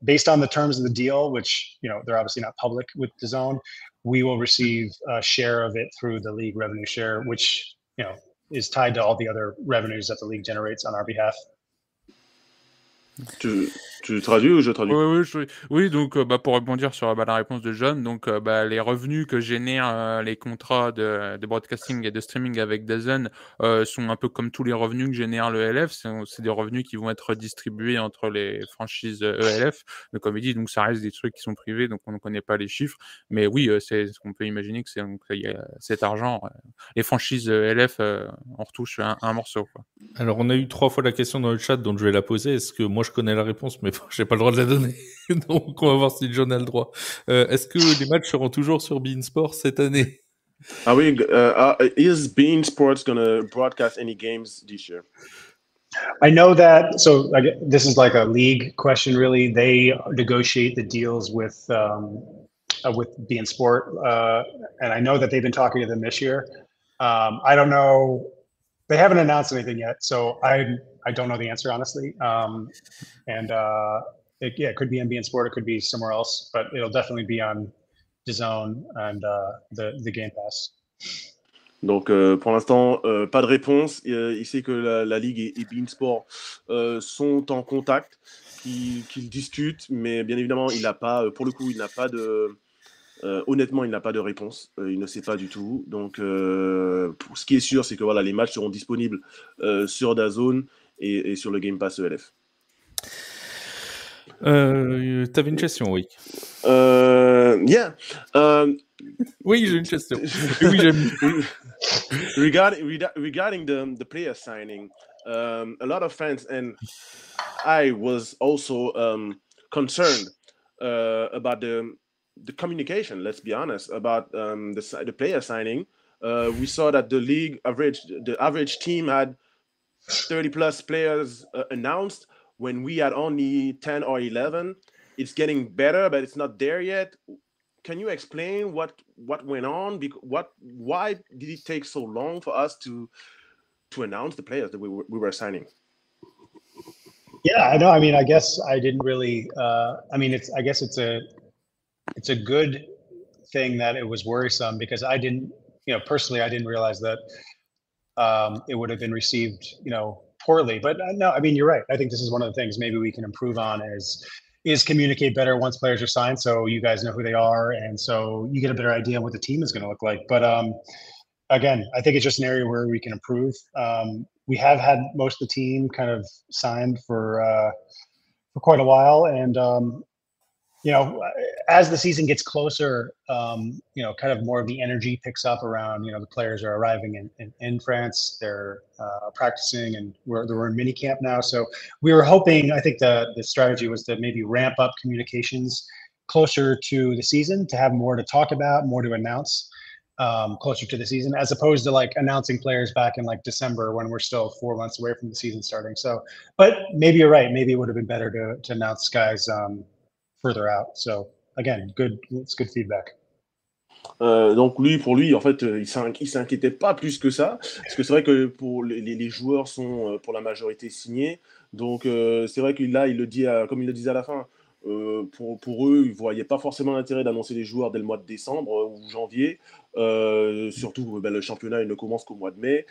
based on the terms of the deal, which they're obviously not public with DAZN, we will receive a share of it through the league revenue share, which is tied to all the other revenues that the league generates on our behalf. Tu traduis ou je traduis? Oui, donc pour rebondir sur la réponse de John, donc les revenus que génèrent les contrats de broadcasting et de streaming avec DAZN sont un peu comme tous les revenus que génère le ELF. C'est des revenus qui vont être distribués entre les franchises ELF. Mais comme il dit, donc ça reste des trucs qui sont privés, donc on ne connaît pas les chiffres. Mais oui, c'est ce qu'on peut imaginer que il y a cet argent. Les franchises ELF en retouchent un morceau, quoi. Alors, on a eu 3 fois la question dans le chat, donc je vais la poser. Est-ce que moi je connais la réponse, mais j'ai pas le droit de la donner. Donc, on va voir si John a le droit. Est-ce que les matchs seront toujours sur beIN Sport cette année? Ah oui, is beIN Sports gonna broadcast any games this year? I know that. So this is like a league question, really. They negotiate the deals with beIN Sport, and I know that they've been talking to them this year. I don't know. They haven't announced anything yet, so I don't know the answer, honestly. It could be on beIN Sport, it could be somewhere else, but it'll definitely be on DAZN and the Game Pass. Donc pour l'instant, pas de réponse. Il sait que la Ligue et beIN Sport sont en contact, qu'ils discutent, mais bien évidemment, il n'a pas, pour le coup, il n'a pas de... honnêtement, il n'a pas de réponse. Il ne sait pas du tout. Donc, ce qui est sûr, c'est que voilà, les matchs seront disponibles sur DAZN et sur le Game Pass ELF. T'avais une question, oui. Oui, j'ai une question. Oui, j'aime. Regarding the player signing, a lot of fans, and I was also concerned about the communication, let's be honest, about the player signing. We saw that the average team had 30 plus players announced when we had only 10 or 11. It's getting better, but it's not there yet. Can you explain what went on? Why did it take so long for us to announce the players that we were signing? Yeah, I know. I mean, I guess I didn't really. I guess it's a good thing that it was worrisome, because I didn't, personally, I didn't realize that it would have been received, poorly. But no, I mean, you're right. I think this is one of the things maybe we can improve on is communicate better once players are signed, so you guys know who they are, and so you get a better idea of what the team is going to look like. But again, I think it's just an area where we can improve. We have had most of the team kind of signed for quite a while, and as the season gets closer, kind of more of the energy picks up around, the players are arriving in France, they're practicing, and we're in mini camp now. So we were hoping, I think the strategy was to maybe ramp up communications closer to the season, to have more to talk about, more to announce closer to the season, as opposed to like announcing players back in like December when we're still 4 months away from the season starting. So, but maybe you're right. Maybe it would have been better to announce guys further out. So again, it's good feedback. Donc pour lui, en fait, il s'inquiétait pas plus que ça, parce que c'est vrai que pour les joueurs sont pour la majorité signés. Donc c'est vrai que là, il le dit, comme il le disait à la fin, pour eux, ils ne voyaient pas forcément l'intérêt d'annoncer les joueurs dès le mois de décembre ou janvier. Surtout, le championnat il ne commence qu'au mois de mai.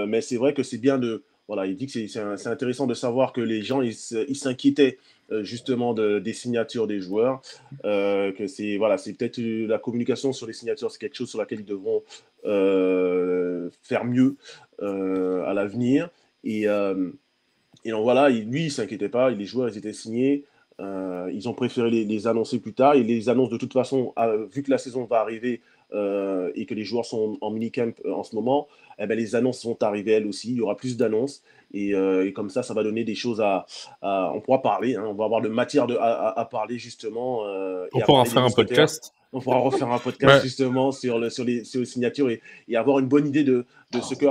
Mais c'est vrai que c'est bien de... Voilà, il dit que c'est intéressant de savoir que les gens ils s'inquiétaient justement des signatures des joueurs. Que c'est peut-être la communication sur les signatures, c'est quelque chose sur laquelle ils devront faire mieux à l'avenir. Et donc voilà, lui, il ne s'inquiétait pas. Les joueurs, ils étaient signés. Ils ont préféré les annoncer plus tard. Et les annonces, de toute façon, vu que la saison va arriver et que les joueurs sont en minicamp en ce moment, les annonces vont arriver elles aussi. Il y aura plus d'annonces. Et comme ça va donner des choses on pourra parler. On va avoir de matière à parler, justement. On pourra faire un podcast. On pourra refaire un podcast justement sur les signatures et avoir une bonne idée de l'équipe.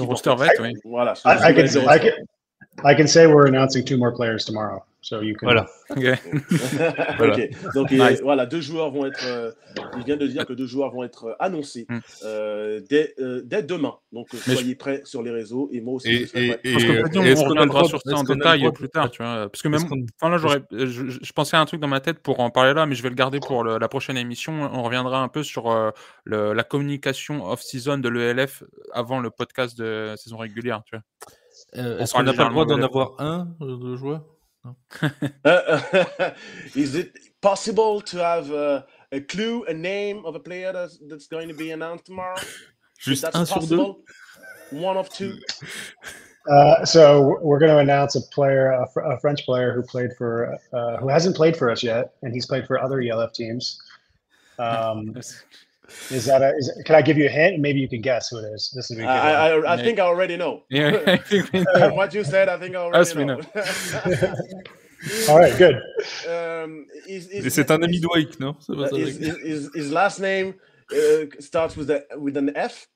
Roster oui. Voilà. I can say we're announcing 2 more players tomorrow, so you can. Voilà. Okay. Okay. Donc Nice. voilà, 2 joueurs vont être. Il vient de dire que 2 joueurs vont être annoncés dès demain. Donc soyez prêts sur les réseaux et moi aussi. Parce que on reviendra sur ça en détail plus tard, tu vois. Parce que même, là, je pensais à un truc dans ma tête pour en parler là, mais je vais le garder pour la prochaine émission. On reviendra un peu sur la communication off-season de l'ELF avant le podcast de saison régulière, tu vois. Est-ce qu'on n'a pas le droit d'en avoir un de joueur? Is it possible to have a clue, a name of a player that's going to be announced tomorrow? Juste un sur 2? One of 2? So we're going to announce a player, a French player who who hasn't played for us yet, and he's played for other ELF teams. Can I give you a hint? Maybe you can guess who it is. This is I think I already know. Yeah, I think we know. What you said, I think I already know. All right, good. C'est un ami de Wake, non? His last name starts with an F?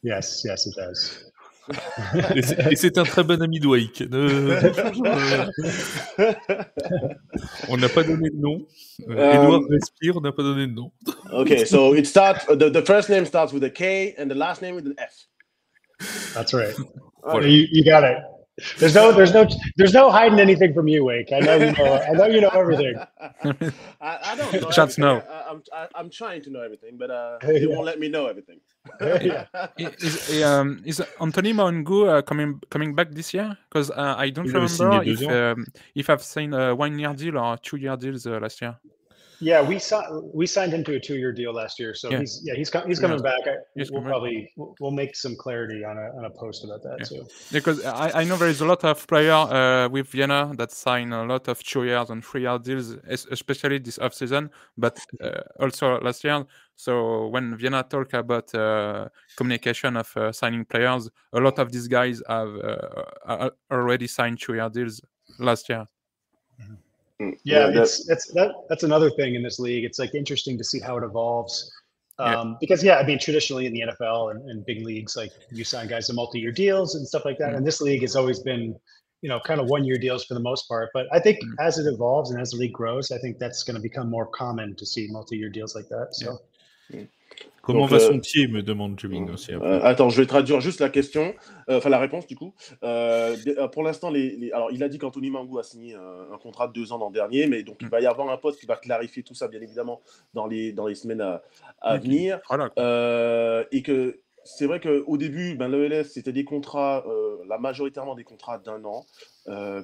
Yes, it does. Et c'est un très bon ami de Wake. On n'a pas donné de nom. Edouard respire, on n'a pas donné de nom. Okay, so it starts. The first name starts with a K and the last name with an F. That's right. You got it. There's no hiding anything from you, Wake. I know you know everything. I don't know. Just know. I'm trying to know everything, but you won't let me know everything. Is Anthony Maungu coming back this year? Because I don't remember if I've signed a 1-year deal or 2-year deals last year. Yeah, we signed him to a 2-year deal last year, so he's coming back. We'll make some clarity on a post about that too. Because I know there is a lot of players with Vienna that sign a lot of 2-year and 3-year deals, especially this off season, but also last year. So when Vienna talk about communication of signing players, a lot of these guys have already signed 2-year deals last year. Mm-hmm. Yeah, that's another thing in this league. It's like interesting to see how it evolves. Because traditionally in the NFL and big leagues, like you sign guys to multi-year deals and stuff like that. And this league has always been, kind of 1-year deals for the most part. But I think as it evolves and as the league grows, I think that's going to become more common to see multi-year deals like that. So. Comment va son pied, me demande Jubin aussi. Attends, je vais traduire juste la question, la réponse du coup. Pour l'instant, alors il a dit qu'Anthony Maungu a signé un contrat de 2 ans l'an dernier, mais donc il va y avoir un poste qui va clarifier tout ça, bien évidemment, dans les semaines à venir. Et que c'est vrai qu'au début, l'ELF, c'était des contrats, majoritairement des contrats d'1 an.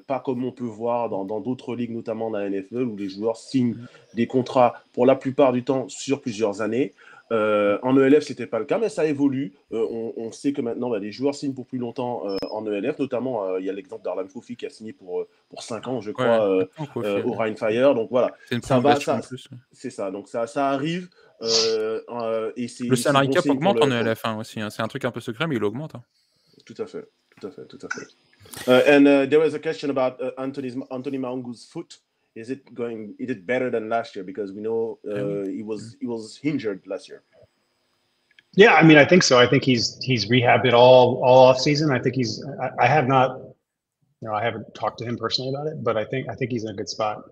Pas comme on peut voir dans d'autres ligues, notamment dans la NFL, où les joueurs signent des contrats pour la plupart du temps sur plusieurs années. En ELF, c'était pas le cas, mais ça évolue. On sait que maintenant, les joueurs signent pour plus longtemps en ELF. Notamment, il y a l'exemple d'Arlan Kofi qui a signé pour 5 ans, je crois, au Rhein Fire. Donc voilà, ça va. C'est ça. Donc ça arrive. Et le salary cap augmente en ELF aussi. C'est un truc un peu secret, mais il augmente. Tout à fait. And there was a question about Anthony Maungu's foot. Is it better than last year? Because we know he was injured last year. Yeah, I mean, I think so. I think he's rehabbed it all off season. I think I have not, I haven't talked to him personally about it, but I think he's in a good spot.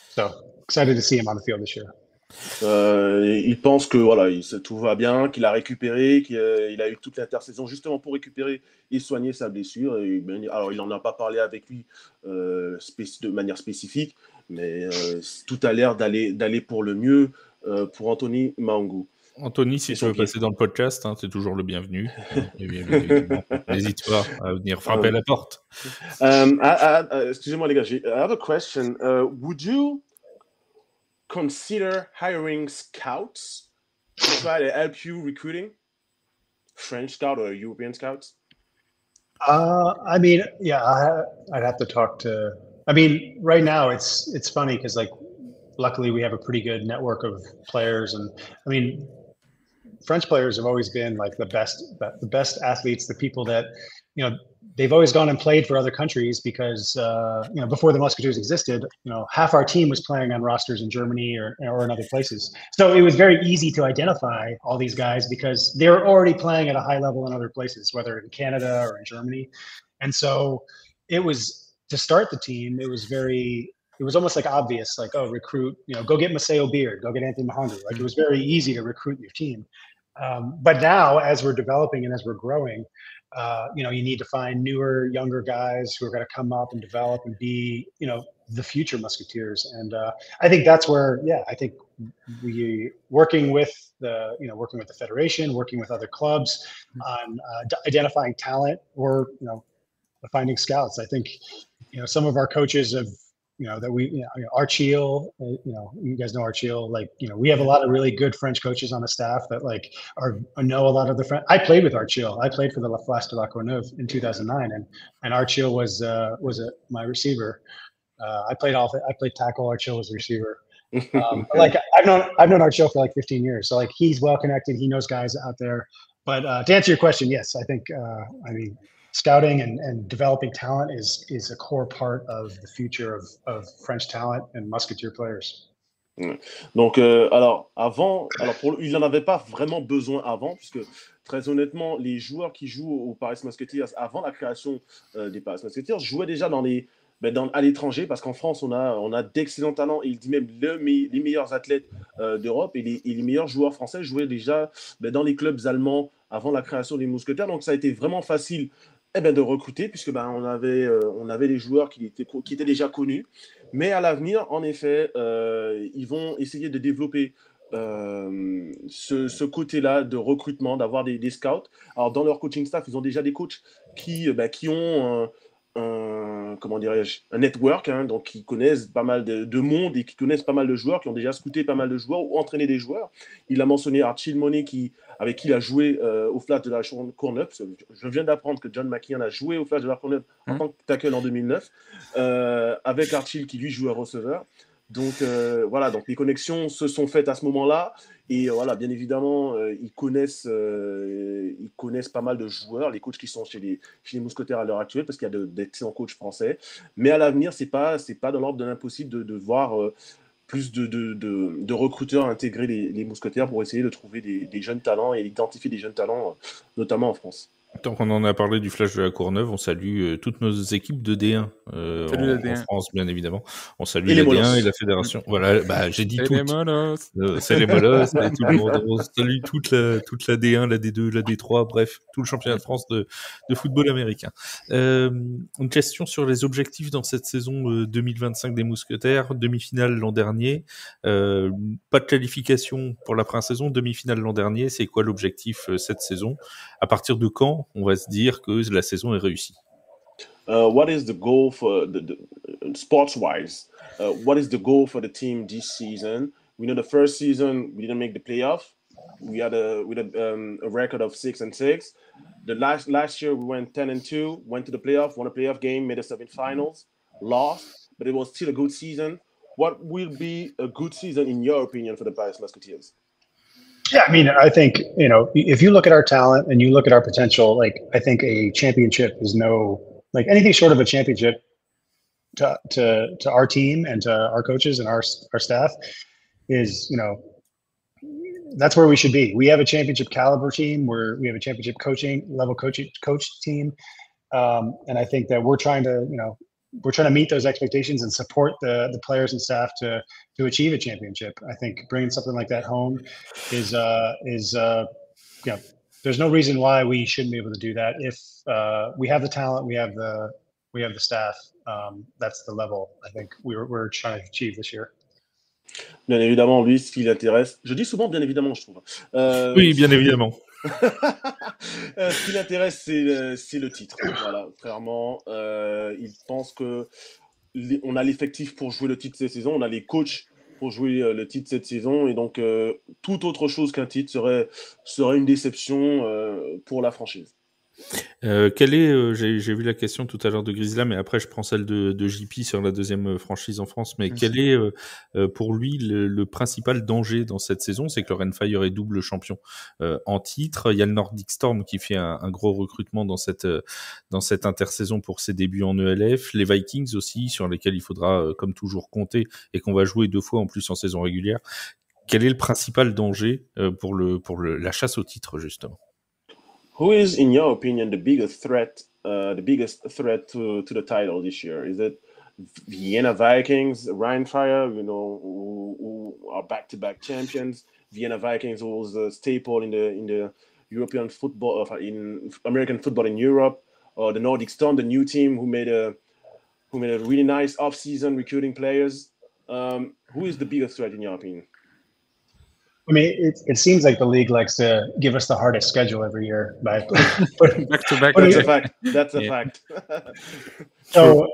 So excited to see him on the field this year. Il pense que voilà, tout va bien, qu'il a récupéré, qu'il a eu toute l'intersaison justement pour récupérer et soigner sa blessure. Alors, il n'en a pas parlé avec lui de manière spécifique, mais tout a l'air d'aller pour le mieux pour Anthony Maungu. Anthony, si tu veux passer dans le podcast, hein, c'est toujours le bienvenu. Évidemment. N'hésite pas à venir frapper à la porte. Excusez-moi les gars, I have a question. Would you consider hiring scouts to try to help you recruiting? French scout or European scouts? I mean, yeah, I'd have to talk to. I mean, right now it's funny because like, luckily we have a pretty good network of players, and I mean, French players have always been like the best athletes, the people that, you know, they've always gone and played for other countries because, you know, before the Musketeers existed, you know, half our team was playing on rosters in Germany or in other places. So it was very easy to identify all these guys because they were already playing at a high level in other places, whether in Canada or in Germany. And so it was, to start the team, it was almost like obvious, like, oh, recruit, you know, go get Maceo Beard, go get Anthony Mahongu. Like, it was very easy to recruit your team. But now, as we're developing and as we're growing, you know, you need to find newer, younger guys who are going to come up and develop and be, you know, the future Musketeers. And I think that's where, yeah, I think we working with the federation, working with other clubs on identifying talent or, you know, finding scouts. I think, you know, some of our coaches have, you know, that we, you know, Archil, you know, you guys know Archil, like, you know, we have a lot of really good French coaches on the staff that like know a lot of the French. I played with Archil. I played for the La Flash de la Courneuve in 2009, and Archil was my receiver. I played tackle. Archil was receiver. Like I've known Archil for like 15 years. So like he's well connected. He knows guys out there. But to answer your question, yes, I think, I mean, scouting and developing talent is a core part of the future of French talent and Musketeer players. Donc, il n'en avait pas vraiment besoin avant, puisque très honnêtement, les joueurs qui jouent aux Paris Musketeers avant la création des Paris Musketeers jouaient déjà à l'étranger, parce qu'en France, on a d'excellents talents, et il dit même les meilleurs athlètes d'Europe, et les meilleurs joueurs français jouaient déjà dans les clubs allemands avant la création des Mousquetaires. Donc, ça a été vraiment facile de recruter, puisque on avait des joueurs qui étaient déjà connus. Mais à l'avenir, en effet, ils vont essayer de développer ce côté-là de recrutement, d'avoir des scouts. Alors, dans leur coaching staff, ils ont déjà des coachs qui ont comment dirais-je, un network, hein, donc qui connaissent pas mal de monde et qui connaissent pas mal de joueurs, qui ont déjà scouté pas mal de joueurs ou entraîné des joueurs. Il a mentionné Archil Monet avec qui il a joué au Flash de la Courneuve. Je viens d'apprendre que John McKeon a joué au Flash de la Courneuve en tant que tackle en 2009, avec Archil qui lui jouait receveur. Donc voilà, donc les connexions se sont faites à ce moment-là, et voilà, bien évidemment, ils connaissent pas mal de joueurs, les coachs qui sont chez les Mousquetaires à l'heure actuelle, parce qu'il y a d'excellents coachs français. Mais à l'avenir, c'est pas dans l'ordre de l'impossible de voir plus de recruteurs intégrer les Mousquetaires pour essayer de trouver des jeunes talents et identifier des jeunes talents, notamment en France. Tant qu'on en a parlé du Flash de la Courneuve, on salue toutes nos équipes de D1 en France, bien évidemment. On salue la D1 et la fédération. Voilà, j'ai dit tout. C'est les molosses, et tout le monde. On salue toute la D1, la D2, la D3, bref, tout le championnat de France de football américain. Une question sur les objectifs dans cette saison 2025 des Mousquetaires. Demi-finale l'an dernier. Pas de qualification pour la pré-saison. Demi-finale l'an dernier. C'est quoi l'objectif cette saison? À partir de quand on va se dire que la saison est réussie? What is the goal for the sports-wise? What is the goal for the team this season? We know the first season we didn't make the playoff. We had a record of 6-6. The last year we went 10-2, went to the playoff, won a playoff game, made a semifinals, lost, but it was still a good season. What will be a good season in your opinion for the Paris Musketeers? Yeah, I mean, I think, you know, if you look at our talent and you look at our potential, like, I think a championship is anything short of a championship to our team and to our coaches and our staff is, you know, that's where we should be. We have a championship caliber team where we have a championship coach team. And I think that we're trying to, you know, we're trying to meet those expectations and support the players and staff to achieve a championship. I think bringing something like that home is there's no reason why we shouldn't be able to do that if we have the talent, we have the staff. That's the level I think we're trying to achieve this year. Bien évidemment, lui, ce qui l'intéresse, je dis souvent bien évidemment, je trouve. Oui, bien évidemment. Ce qui l'intéresse, c'est le titre. Voilà, clairement, il pense que on a l'effectif pour jouer le titre cette saison, on a les coachs pour jouer le titre cette saison, et donc toute autre chose qu'un titre serait une déception pour la franchise. J'ai vu la question tout à l'heure de Grizzla, mais après je prends celle de JP sur la deuxième franchise en France. Mais quel est pour lui le principal danger dans cette saison? C'est que le Rainfire est double champion en titre. Il y a le Nordic Storm qui fait un gros recrutement dans cette intersaison pour ses débuts en ELF. Les Vikings aussi, sur lesquels il faudra comme toujours compter et qu'on va jouer 2 fois en plus en saison régulière. Quel est le principal danger pour la chasse au titre justement? Who is, in your opinion, the biggest threat to the title this year? Is it Vienna Vikings, Rheinfire, who are back-to-back champions? Vienna Vikings was a staple in the European football, in American football in Europe, or the Nordic Storm, the new team who made a really nice off-season recruiting players. Who is the biggest threat in your opinion? I mean, it seems like the league likes to give us the hardest schedule every year by back to back. That's a fact. That's a fact. So,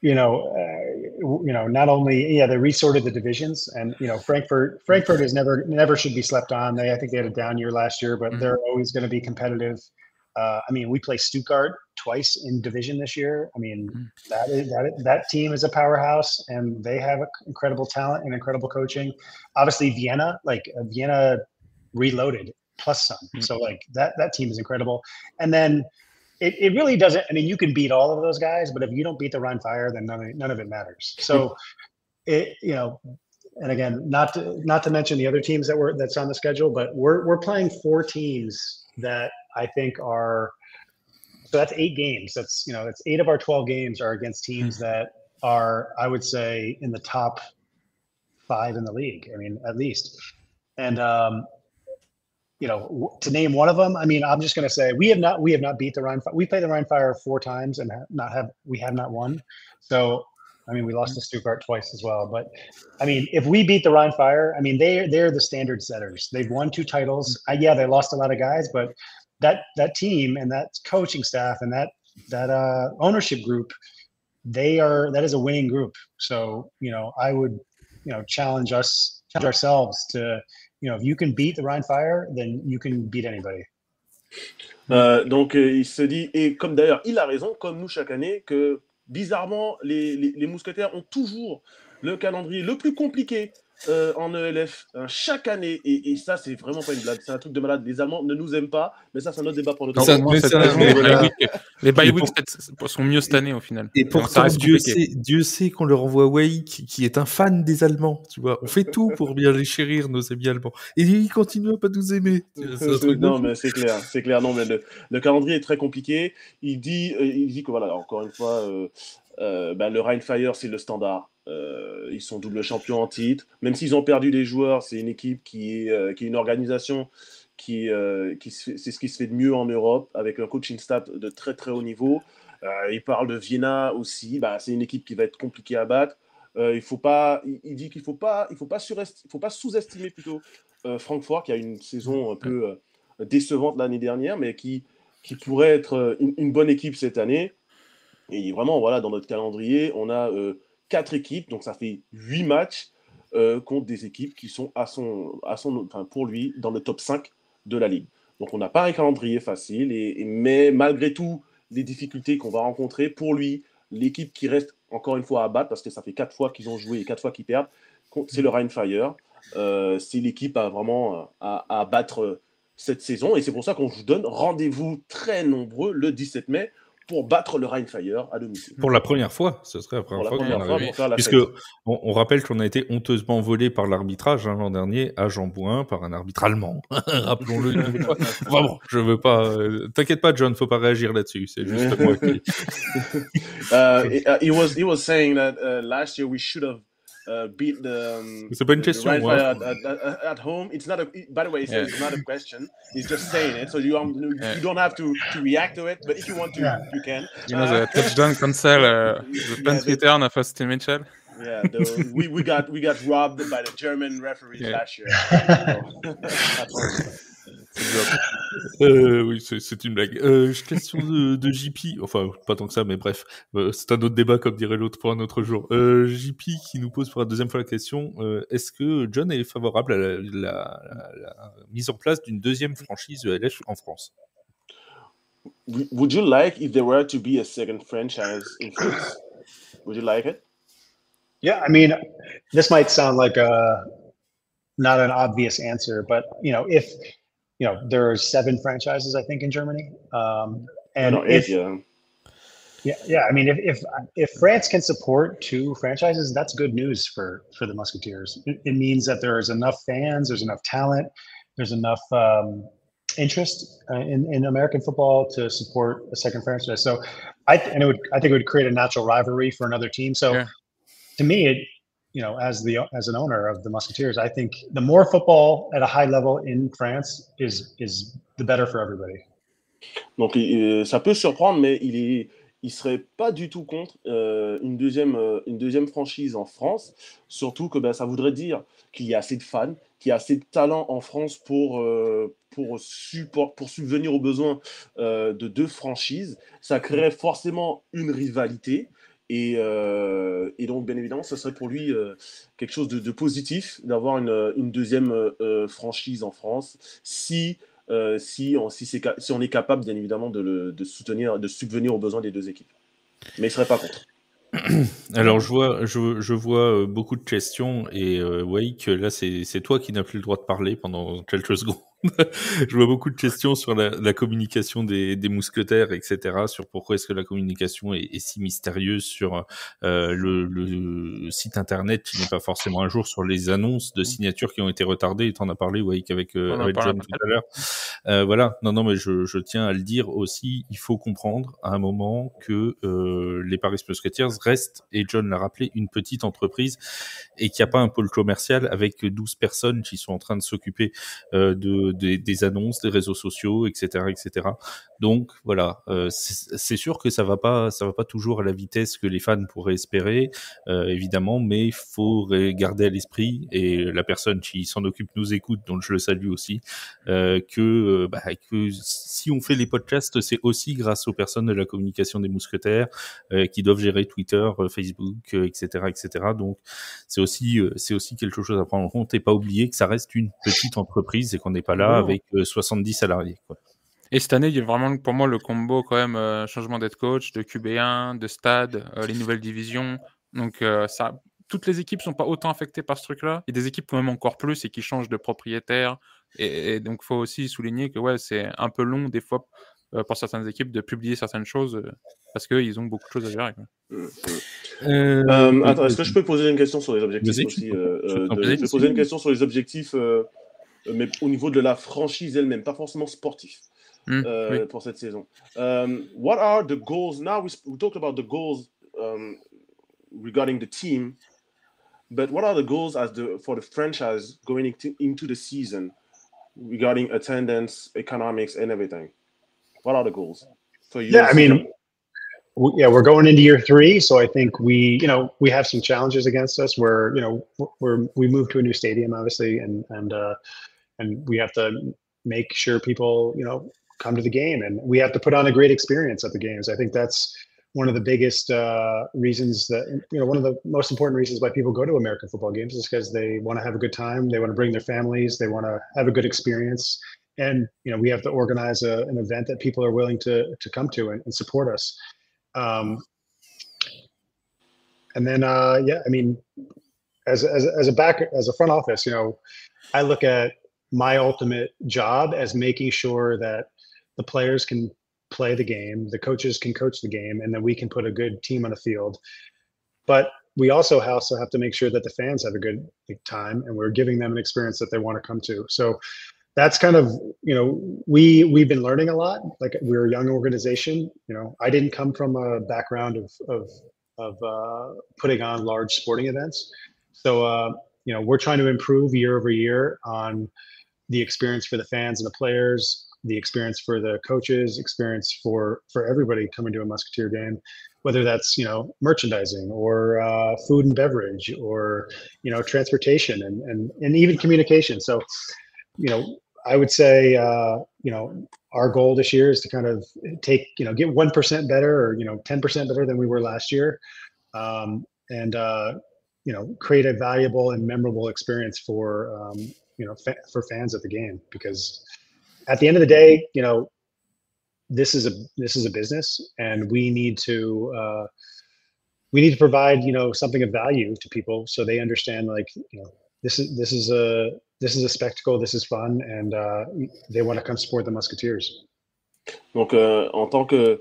not only they resorted the divisions, and Frankfurt is never should be slept on. I think they had a down year last year, but they're always going to be competitive. We play Stuttgart twice in division this year. I mean, that team is a powerhouse, and they have incredible talent and incredible coaching. Obviously, Vienna reloaded plus some. So that team is incredible. And then it really doesn't. I mean, you can beat all of those guys, but if you don't beat the Rheinfire, then none of it matters. So and again, not to mention the other teams that's on the schedule, but we're playing 4 teams that I think are, so that's 8 games. That's 8 of our 12 games are against teams that are, I would say, in the top 5 in the league. I mean, at least. And to name one of them, I mean, I'm just going to say we have not beat the Rheinfire. We played the Rheinfire 4 times and we have not won. So I mean, we lost to Stuttgart twice as well. But I mean, if we beat the Rheinfire, I mean, they're the standard setters. They've won 2 titles. They lost a lot of guys, but that team and that coaching staff and that ownership group, that is a winning group. So I would challenge ourselves to if you can beat the Rheinfire, then you can beat anybody. Donc il se dit, et comme d'ailleurs il a raison, comme nous chaque année, que bizarrement, les Mousquetaires ont toujours le calendrier le plus compliqué en ELF chaque année. Et ça, c'est vraiment pas une blague. C'est un truc de malade. Les Allemands ne nous aiment pas, mais ça, c'est un autre débat pour notre Les bye weeks sont mieux cette année au final. Et pourtant, Dieu sait qu'on leur envoie Wake, qui est un fan des Allemands. Tu vois, on fait tout pour bien les chérir, nos amis allemands. Et ils continuent à pas nous aimer. Non, mais c'est clair. Non, mais le calendrier est très compliqué. Il dit que voilà, encore une fois, le Rheinfire, c'est le standard. Ils sont double champions en titre. Même s'ils ont perdu des joueurs, c'est une équipe qui est une organisation c'est ce qui se fait de mieux en Europe, avec un coaching staff de très très haut niveau. Il parle de Vienna aussi. C'est une équipe qui va être compliquée à battre. Il dit qu'il faut pas sous-estimer plutôt Francfort, qui a une saison un peu décevante l'année dernière, mais qui pourrait être une bonne équipe cette année. Et vraiment, voilà, dans notre calendrier, on a 4 équipes, donc ça fait 8 matchs contre des équipes qui sont pour lui dans le top 5 de la ligue. Donc on n'a pas un calendrier facile, mais malgré tout les difficultés qu'on va rencontrer, pour lui, l'équipe qui reste encore une fois à battre, parce que ça fait 4 fois qu'ils ont joué et 4 fois qu'ils perdent, c'est le Rheinfire. C'est l'équipe à battre cette saison, et c'est pour ça qu'on vous donne rendez-vous très nombreux le 17 mai pour battre le Rhein-Fire à domicile. Pour la première fois, ce serait la première fois qu'on arrive. Pour faire la Puisque fête. on rappelle qu'on a été honteusement volé par l'arbitrage l'an dernier à Jambouin par un arbitre allemand. Rappelons-le une nouvelle fois. Enfin bon, je veux pas. T'inquiète pas, John, faut pas réagir là-dessus. C'est juste moi qui. He was saying that last year we should have beat the. C'est pas une question. Rhein-Fire at home. It's not a. By the way, so it's not a question. He's just saying it, so you don't have to react to it. But if you want to, you can. You know the touchdown cancel, the punt return of Austin Mitchell. Yeah, we got robbed by the German referees last year. Oui, c'est une blague. Question de JP, enfin pas tant que ça, mais bref, c'est un autre débat comme dirait l'autre pour un autre jour. JP qui nous pose pour la deuxième fois la question, est-ce que John est favorable à la mise en place d'une deuxième franchise ELF en France? Would you like if there were to be a second franchise in France? Would you like it? Yeah, I mean, this might sound like not an obvious answer, but if there are 7 franchises, I think, in Germany, and I mean, if France can support 2 franchises, that's good news for the Musketeers. It means that there's enough fans, there's enough talent, there's enough interest in American football to support a second franchise. So I think it would create a natural rivalry for another team. So to me, as an owner of the Musketeers, I think the more football at a high level in France is the better for everybody. Donc ça peut surprendre, mais il serait pas du tout contre une deuxième franchise en France, surtout que ça voudrait dire qu'il y a assez de fans, qu'il y a assez de talent en France pour subvenir aux besoins de 2 franchises. Ça créerait forcément une rivalité. Et donc, bien évidemment, ce serait pour lui quelque chose de positif d'avoir une deuxième franchise en France si on est capable, bien évidemment, de subvenir aux besoins des 2 équipes. Mais il ne serait pas contre. Alors je vois beaucoup de questions et Wake, là c'est toi qui n'as plus le droit de parler pendant quelques secondes. Je vois beaucoup de questions sur la communication des mousquetaires, etc. Sur pourquoi est-ce que la communication est si mystérieuse sur le site internet qui n'est pas forcément à jour, sur les annonces de signatures qui ont été retardées. Et t'en as parlé, Wake, avec John tout à l'heure. Voilà. Non, mais je tiens à le dire aussi. Il faut comprendre à un moment que les Paris Musketeers restent, et John l'a rappelé, une petite entreprise et qu'il n'y a pas un pôle commercial avec 12 personnes qui sont en train de s'occuper des annonces, des réseaux sociaux, etc., etc. Donc voilà, c'est sûr que ça va pas toujours à la vitesse que les fans pourraient espérer, évidemment, mais il faut garder à l'esprit, et la personne qui s'en occupe nous écoute, donc je le salue aussi, que si on fait les podcasts, c'est aussi grâce aux personnes de la communication des mousquetaires qui doivent gérer Twitter, Facebook, etc., etc. Donc c'est aussi quelque chose à prendre en compte, et pas oublier que ça reste une petite entreprise et qu'on n'est pas là avec 70 salariés, quoi. Et cette année, il y a vraiment pour moi le combo quand même, changement d'head coach, de QB1, de stade, les nouvelles divisions. Donc toutes les équipes sont pas autant affectées par ce truc-là. Il y a des équipes quand même encore plus et qui changent de propriétaire. Et donc faut aussi souligner que c'est un peu long des fois pour certaines équipes de publier certaines choses parce qu'ils ont beaucoup de choses à gérer, quoi. Attends, est-ce que je peux poser une question sur les objectifs aussi je peux poser une question sur les objectifs, mais au niveau de la franchise elle-même, pas forcément sportif, pour cette saison. What are the goals? Now we talked about the goals regarding the team, but what are the goals for the franchise going into the season regarding attendance, economics, and everything? What are the goals for you? Yeah, I mean, we're going into year 3, so I think we have some challenges against us. Where we moved to a new stadium, obviously, and we have to make sure people come to the game, and we have to put on a great experience at the games. I think that's one of the biggest reasons that one of the most important reasons why people go to American football games is because they want to have a good time, they want to bring their families, they want to have a good experience. And we have to organize an event that people are willing to come to and support us. And then I mean, as a front office, I look at my ultimate job as making sure that the players can play the game, the coaches can coach the game, and then we can put a good team on the field. But we also have to make sure that the fans have a good time, and we're giving them an experience that they want to come to. So that's kind of, we've been learning a lot. Like, we're a young organization. I didn't come from a background of putting on large sporting events. So, we're trying to improve year over year on the experience for the fans and the players, the experience for the coaches, experience for everybody coming to a Musketeer game, whether that's, merchandising or food and beverage or, transportation and even communication. So, I would say, our goal this year is to kind of get 1% better or, 10% better than we were last year. And create a valuable and memorable experience for, for fans of the game, because at the end of the day, this is a business, and we need to provide, something of value to people so they understand, like, this is a spectacle, this is fun, and they want to come support the Musketeers. Donc, en tant que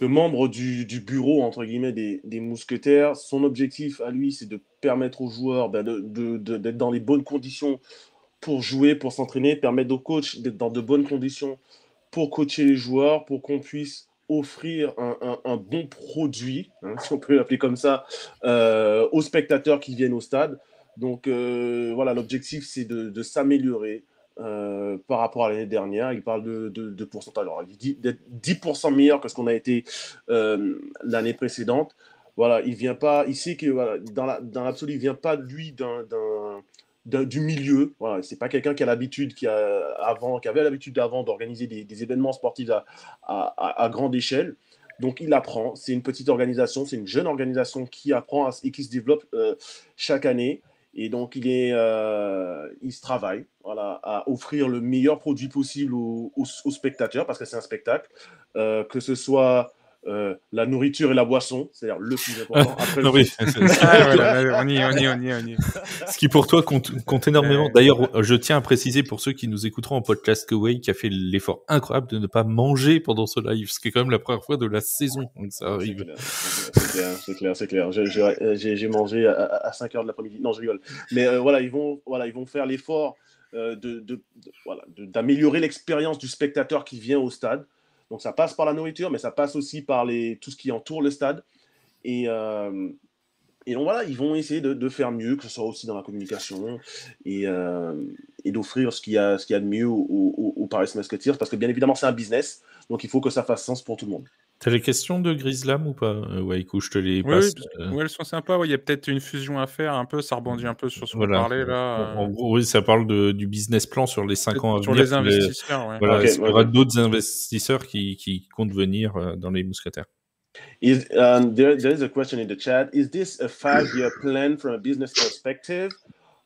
membre du bureau, entre guillemets, des Mousquetaires, son objectif à lui, c'est de permettre aux joueurs d'être dans les bonnes conditions pour jouer, pour s'entraîner, permettre aux coachs d'être dans de bonnes conditions pour coacher les joueurs, pour qu'on puisse offrir un bon produit, si on peut l'appeler comme ça, aux spectateurs qui viennent au stade. Donc voilà, l'objectif, c'est de s'améliorer par rapport à l'année dernière. Il parle de pourcentage. Alors, il dit d'être 10% meilleur que ce qu'on a été l'année précédente. Voilà, il sait que voilà, dans l'absolu, il ne vient pas, lui, du milieu. Voilà, c'est pas quelqu'un qui avait l'habitude avant d'organiser des événements sportifs à grande échelle. Donc il apprend. C'est une petite organisation, c'est une jeune organisation qui apprend et qui se développe chaque année. Et donc il se travaille, voilà, à offrir le meilleur produit possible aux spectateurs, parce que c'est un spectacle, que ce soit la nourriture et la boisson, c'est-à-dire le plus important. Après non, oui, on y est. Ce qui pour toi compte énormément. D'ailleurs, je tiens à préciser pour ceux qui nous écouteront en podcast que Wade a fait l'effort incroyable de ne pas manger pendant ce live, ce qui est quand même la première fois de la saison. Donc ça arrive. C'est clair. J'ai mangé à 5h de l'après-midi. Non, je rigole. Mais voilà, ils vont faire l'effort d'améliorer l'expérience du spectateur qui vient au stade. Donc ça passe par la nourriture, mais ça passe aussi par tout ce qui entoure le stade. Et donc voilà, ils vont essayer de faire mieux, que ce soit aussi dans la communication, et d'offrir ce qu'il y a de mieux aux Paris Musketeers, parce que bien évidemment c'est un business, donc il faut que ça fasse sens pour tout le monde. T'as les questions de Grislam ou pas, Waïkou, je te les passe. Oui, elles sont sympas. Il y a peut-être une fusion à faire un peu. Ça rebondit un peu sur ce qu'on parlait là. En gros, oui, ça parle du business plan sur les 5 ans à venir. Sur les investisseurs, ouais. Voilà, il y aura d'autres investisseurs qui comptent venir dans les Mousquetaires. There is a question in the chat. Is this a 5-year plan from a business perspective?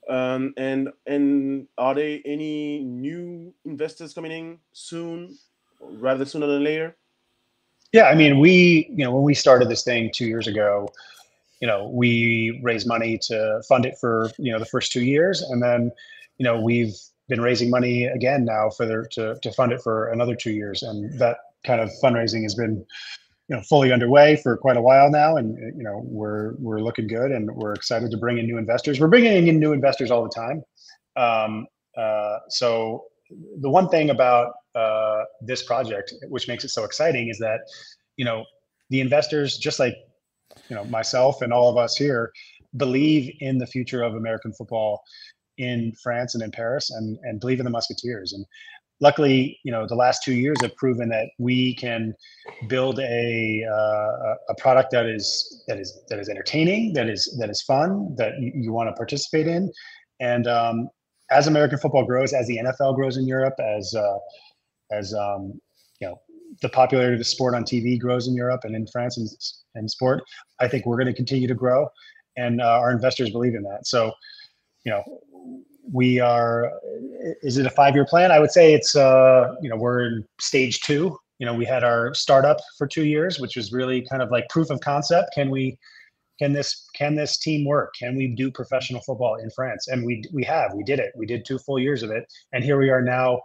And are there any new investors coming in soon, rather sooner than later? Yeah, I mean, when we started this thing 2 years ago, we raised money to fund it for, the first 2 years. And then, we've been raising money again now to fund it for another 2 years. And that kind of fundraising has been, fully underway for quite a while now. And, we're looking good, and we're excited to bring in new investors. We're bringing in new investors all the time. So the one thing about this project, which makes it so exciting, is that, the investors, just like, myself and all of us here, believe in the future of American football in France and in Paris, and believe in the Musketeers. And luckily, the last 2 years have proven that we can build a product that is entertaining, that is fun, that you want to participate in. And as American football grows, as the NFL grows in Europe, as the popularity of the sport on TV grows in Europe and in France and sport, I think we're going to continue to grow, and our investors believe in that. So, we are. Is it a 5-year plan? I would say it's. We're in stage 2. We had our startup for 2 years, which was really kind of like proof of concept. Can this team work? Can we do professional football in France? And we did it. We did 2 full years of it, and here we are now,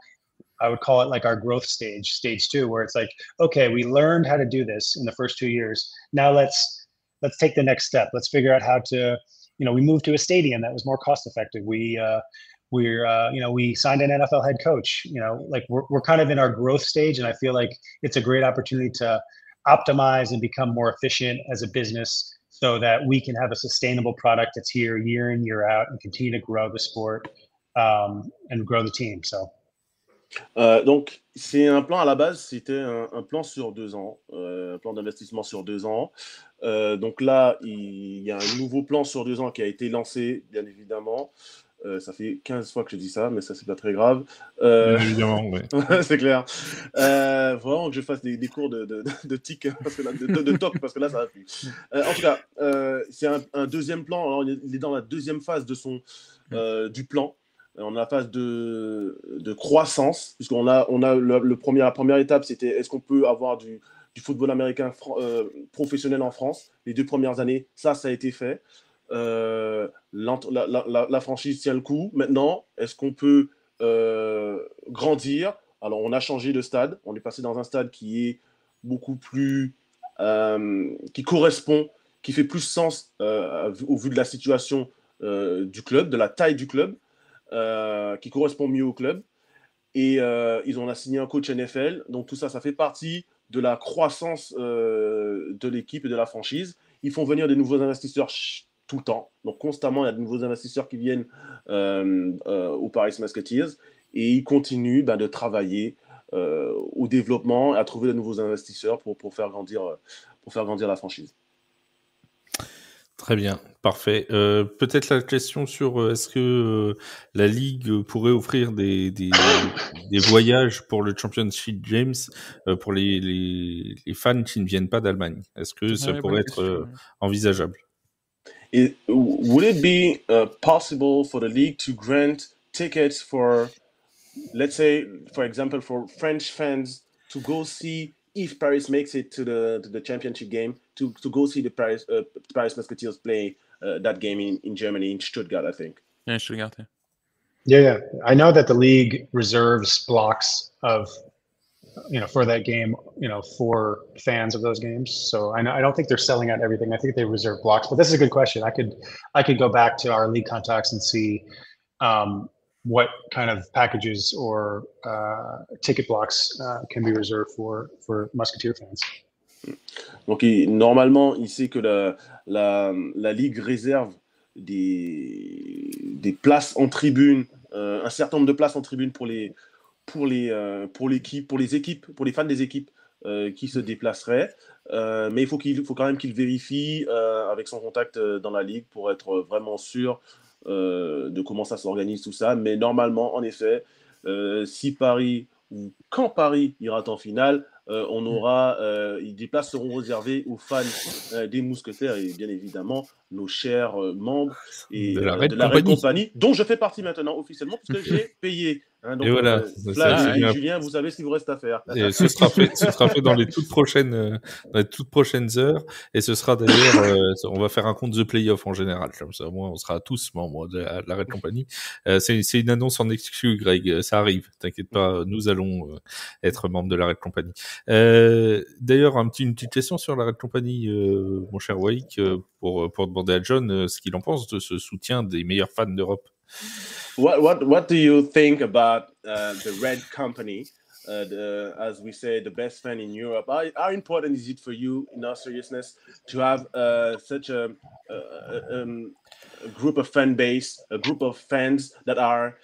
I would call it like our growth stage 2, where it's like, okay, we learned how to do this in the first 2 years. Now let's take the next step. Let's figure out how to, we moved to a stadium that was more cost effective. We signed an NFL head coach. Like we're kind of in our growth stage, and I feel like it's a great opportunity to optimize and become more efficient as a business, so that we can have a sustainable product that's here year in, year out, and continue to grow the sport and grow the team. So. Donc, c'est un plan à la base, c'était un plan sur 2 ans, un plan d'investissement sur 2 ans. Donc là, il y a un nouveau plan sur 2 ans qui a été lancé, bien évidemment. Ça fait 15 fois que je dis ça, mais ça, c'est pas très grave. Bien évidemment, oui. C'est clair. Vraiment que je fasse des cours de tic, parce que là, de toc, parce que là, ça va plus. En tout cas, c'est un deuxième plan. Alors, il est dans la deuxième phase du plan. On a la phase de croissance, puisqu'on a la première étape, c'était est-ce qu'on peut avoir du football américain professionnel en France. Les 2 premières années, ça a été fait. La franchise tient le coup. Maintenant, est-ce qu'on peut grandir? Alors, on a changé de stade. On est passé dans un stade qui est beaucoup plus... qui correspond, qui fait plus sens au vu de la situation du club, de la taille du club. Qui correspond mieux au club, et ils ont signé un coach NFL, donc tout ça fait partie de la croissance de l'équipe et de la franchise. Ils font venir des nouveaux investisseurs tout le temps, donc constamment il y a de nouveaux investisseurs qui viennent aux Paris Musketeers, et ils continuent de travailler au développement, à trouver de nouveaux investisseurs pour faire grandir la franchise. Très bien, parfait. Peut-être la question sur est-ce que la Ligue pourrait offrir des voyages pour le Championship Games pour les fans qui ne viennent pas d'Allemagne. Est-ce que ça pourrait être envisageable? Would it be possible for the league to grant tickets for, let's say, for example, for French fans to go see, if Paris makes it to the championship game, to go see the Paris Musketeers play that game in Germany, in Stuttgart, I think. Yeah, Stuttgart. Yeah. I know that the league reserves blocks of, for that game, for fans of those games. So I don't think they're selling out everything. I think they reserve blocks. But this is a good question. I could go back to our league contacts and see what kind of packages or ticket blocks can be reserved for Musketeer fans. Donc normalement, il sait que la Ligue réserve des places en tribune, un certain nombre de places en tribune pour les fans des équipes qui se déplaceraient. Mais il faut quand même qu'il vérifie avec son contact dans la Ligue pour être vraiment sûr de comment ça s'organise, tout ça. Mais normalement, en effet, si Paris ou quand Paris ira en finale, on aura des places seront réservées aux fans des Mousquetaires et bien évidemment nos chers membres et de la Red Company, dont je fais partie maintenant officiellement puisque j'ai payé. Hein, donc, et voilà, Flash et Julien, vous savez ce qu'il vous reste à faire. Et ce sera fait dans les toutes prochaines heures, et ce sera d'ailleurs, on va faire un compte The Playoff en général, comme ça, au moins on sera tous membres de la Red Company. C'est une annonce en exclu, Greg, ça arrive, t'inquiète pas, nous allons être membres de la Red Company. D'ailleurs, une petite question sur la Red Company, mon cher Wake, pour demander à John ce qu'il en pense de ce soutien des meilleurs fans d'Europe. What do you think about the Red Company? As we say, the best fan in Europe. How important is it for you, in all seriousness, to have such a group of fan base, a group of fans that are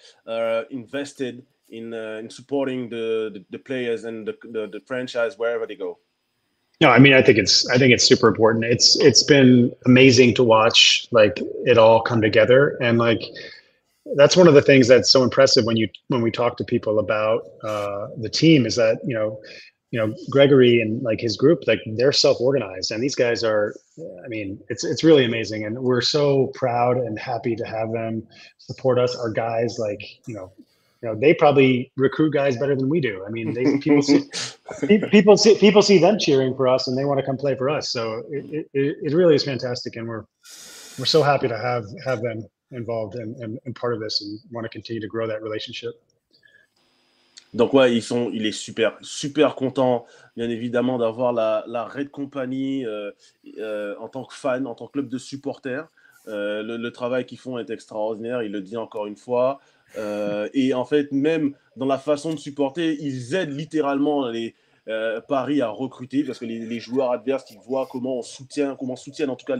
invested in supporting the players and the franchise wherever they go? No, I mean, I think it's super important. It's been amazing to watch, like, it all come together, and like, that's one of the things that's so impressive when we talk to people about the team is that, Gregory and like his group, like they're self-organized, and these guys are, I mean, it's really amazing. And we're so proud and happy to have them support us. Our guys, like, they probably recruit guys better than we do. I mean, people see them cheering for us and they want to come play for us. So it really is fantastic. And we're so happy to have them involved and part of this, and want to continue to grow that relationship. Donc ouais, il est super, super content, bien évidemment, d'avoir la Red Company en tant que fan, en tant que club de supporters. Le travail qu'ils font est extraordinaire, il le dit encore une fois. Et en fait, même dans la façon de supporter, ils aident littéralement les Paris à recruter parce que les joueurs adverses, ils voient comment on soutienne en tout cas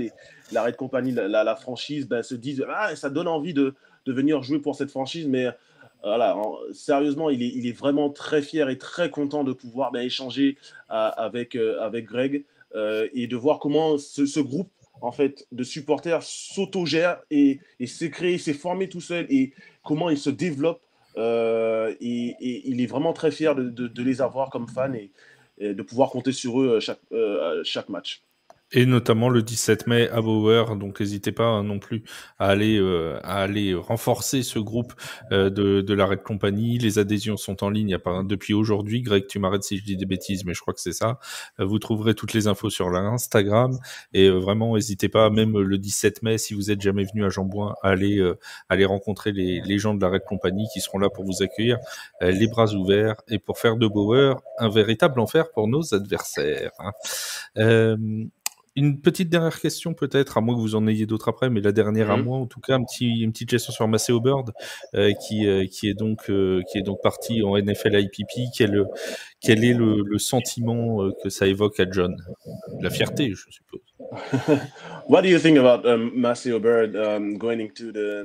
la Red Company, la franchise, ben, se disent ah, ça donne envie de venir jouer pour cette franchise, mais voilà, sérieusement, il est vraiment très fier et très content de pouvoir échanger avec Greg et de voir comment ce groupe en fait, de supporters s'autogère et s'est créé, s'est formé tout seul et comment il se développe. Et il est vraiment très fier de les avoir comme fans et de pouvoir compter sur eux chaque match. Et notamment le 17 mai à Bauer, donc n'hésitez pas non plus à aller renforcer ce groupe de la Red Company. Les adhésions sont en ligne depuis aujourd'hui. Greg, tu m'arrêtes si je dis des bêtises, mais je crois que c'est ça. Vous trouverez toutes les infos sur l'Instagram et vraiment n'hésitez pas, même le 17 mai, si vous êtes jamais venu à Jambouin, à aller rencontrer les gens de la Red Company qui seront là pour vous accueillir les bras ouverts et pour faire de Bauer un véritable enfer pour nos adversaires. Une petite dernière question peut-être, à moins que vous en ayez d'autres après, mais la dernière à moi en tout cas, une petite question sur Maceo Bird qui est donc parti en NFL IPP. Quel est le sentiment que ça évoque à John? La fierté, je suppose. What do you think about Maceo Bird going into the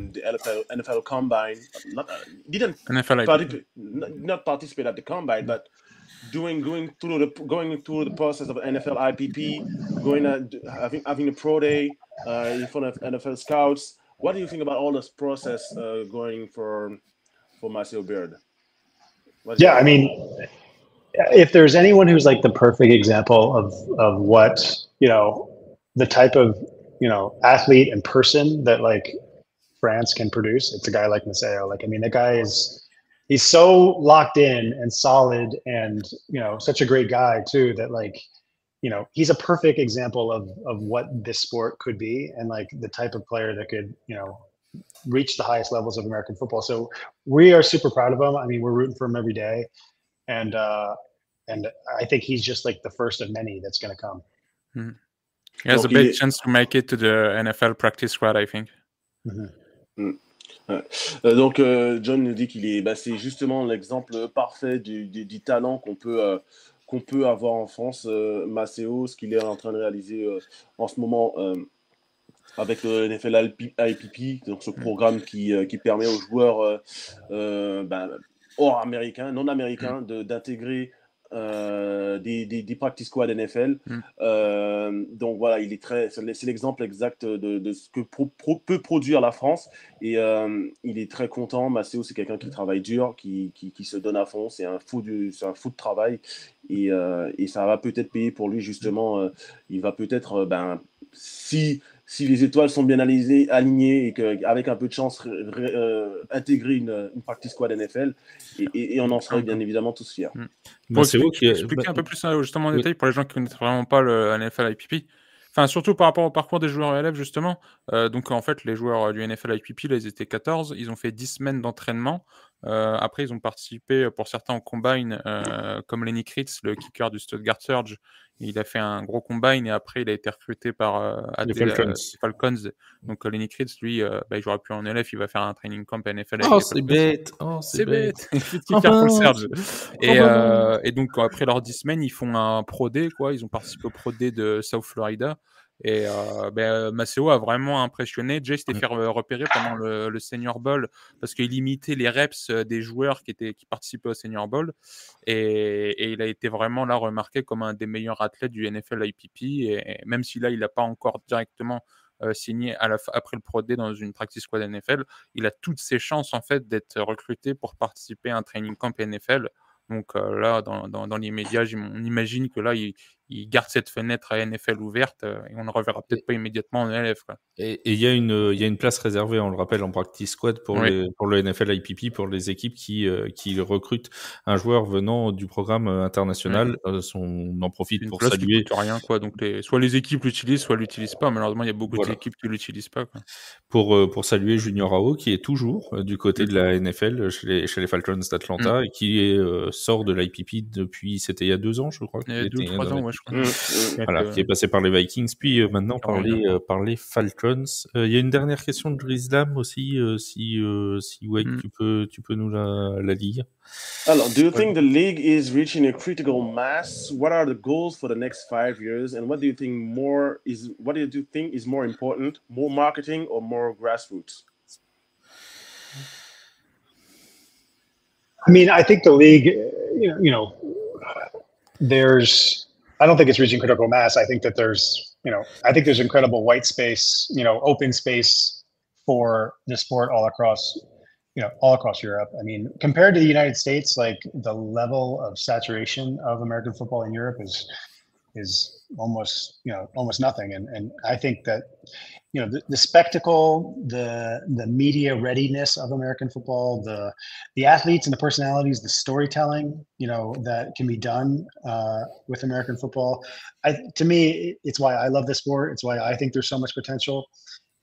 NFL Combine? Didn't not participate at the Combine, but going through the process of NFL IPP, having a pro day in front of NFL scouts. What do you think about all this process going for Maceo Bird? Yeah, I mean, if there's anyone who's like the perfect example of what, you know, the type of, you know, athlete and person that like France can produce, it's a guy like Maceo. Like, I mean, the guy he's so locked in and solid and, you know, such a great guy too, that like, you know, he's a perfect example of what this sport could be and like the type of player that could, you know, reach the highest levels of American football. So we are super proud of him. I mean, we're rooting for him every day. And I think he's just like the first of many that's going to come. Mm-hmm. He has a big chance to make it to the NFL practice squad, I think. Mm-hmm. Donc John nous dit c'est justement l'exemple parfait du talent qu'on peut avoir en France, Maceo, ce qu'il est en train de réaliser en ce moment avec le NFL IPP, donc ce programme qui permet aux joueurs hors américains, non américains, d'intégrer des practice squad NFL. Donc voilà, c'est l'exemple exact de ce que peut produire la France et il est très content. Maceo, c'est quelqu'un qui travaille dur, qui se donne à fond, c'est un fou de travail et ça va peut-être payer pour lui justement. Il va peut-être si les étoiles sont bien alignées et qu'avec un peu de chance, intégrer une practice squad NFL et on en serait bien évidemment tous fiers. Pour expliquer un peu plus justement en détail pour les gens qui ne connaissent vraiment pas le NFL IPP, enfin surtout par rapport au parcours des joueurs élèves justement. Donc en fait, les joueurs du NFL IPP, là, ils étaient 14, ils ont fait 10 semaines d'entraînement. Après, ils ont participé pour certains au combine, comme Lenny Kritz, le kicker du Stuttgart Surge. Il a fait un gros combine et après, il a été recruté par les Falcons. Donc, Lenny Kritz, lui, il jouera plus en LF, il va faire un training camp NFL. Oh, c'est bête! C'est bête! Il fait kicker pour le Surge. Et donc, après leurs 10 semaines, ils font un Pro Day, quoi. Ils ont participé au Pro Day de South Florida. Et Maceo a vraiment impressionné. Jay s'était fait repérer pendant le Senior Bowl parce qu'il imitait les reps des joueurs qui participaient au Senior Bowl et il a été vraiment là remarqué comme un des meilleurs athlètes du NFL IPP et même si là il n'a pas encore directement signé après le Pro Day dans une practice squad NFL, il a toutes ses chances en fait d'être recruté pour participer à un training camp NFL. Donc là, dans l'immédiat, on imagine que là, il il garde cette fenêtre à NFL ouverte et on ne reverra peut-être pas immédiatement en ELF, quoi. Et il y a une place réservée, on le rappelle, en practice squad pour le NFL IPP, pour les équipes qui recrutent un joueur venant du programme international. On en profite pour saluer. Qui coûte rien, quoi. Donc soit les équipes l'utilisent, soit l'utilisent pas. Malheureusement, il y a beaucoup d'équipes qui l'utilisent pas, quoi. Pour saluer Junior Ao, qui est toujours du côté de la NFL chez les Falcons d'Atlanta et qui sort de l'IPP depuis, c'était il y a 2 ans, je crois. Il y a 2 ou 3 ans, je crois. Voilà, qui est passé par les Vikings, puis maintenant par les Falcons. Il y a une dernière question de Rizlam aussi, si Wade, tu peux nous la lire. Alors, do you think the league is reaching a critical mass? What are the goals for the next 5 years? And what do you think is more important, more marketing or more grassroots? I mean, I think the league, I don't think it's reaching critical mass. I think that there's incredible white space, open space for the sport all across Europe. I mean, compared to the United States, like the level of saturation of American football in Europe is almost nothing. And I think that, the spectacle, the media readiness of American football, the athletes and the personalities, the storytelling, that can be done with American football. To me, it's why I love this sport. It's why I think there's so much potential.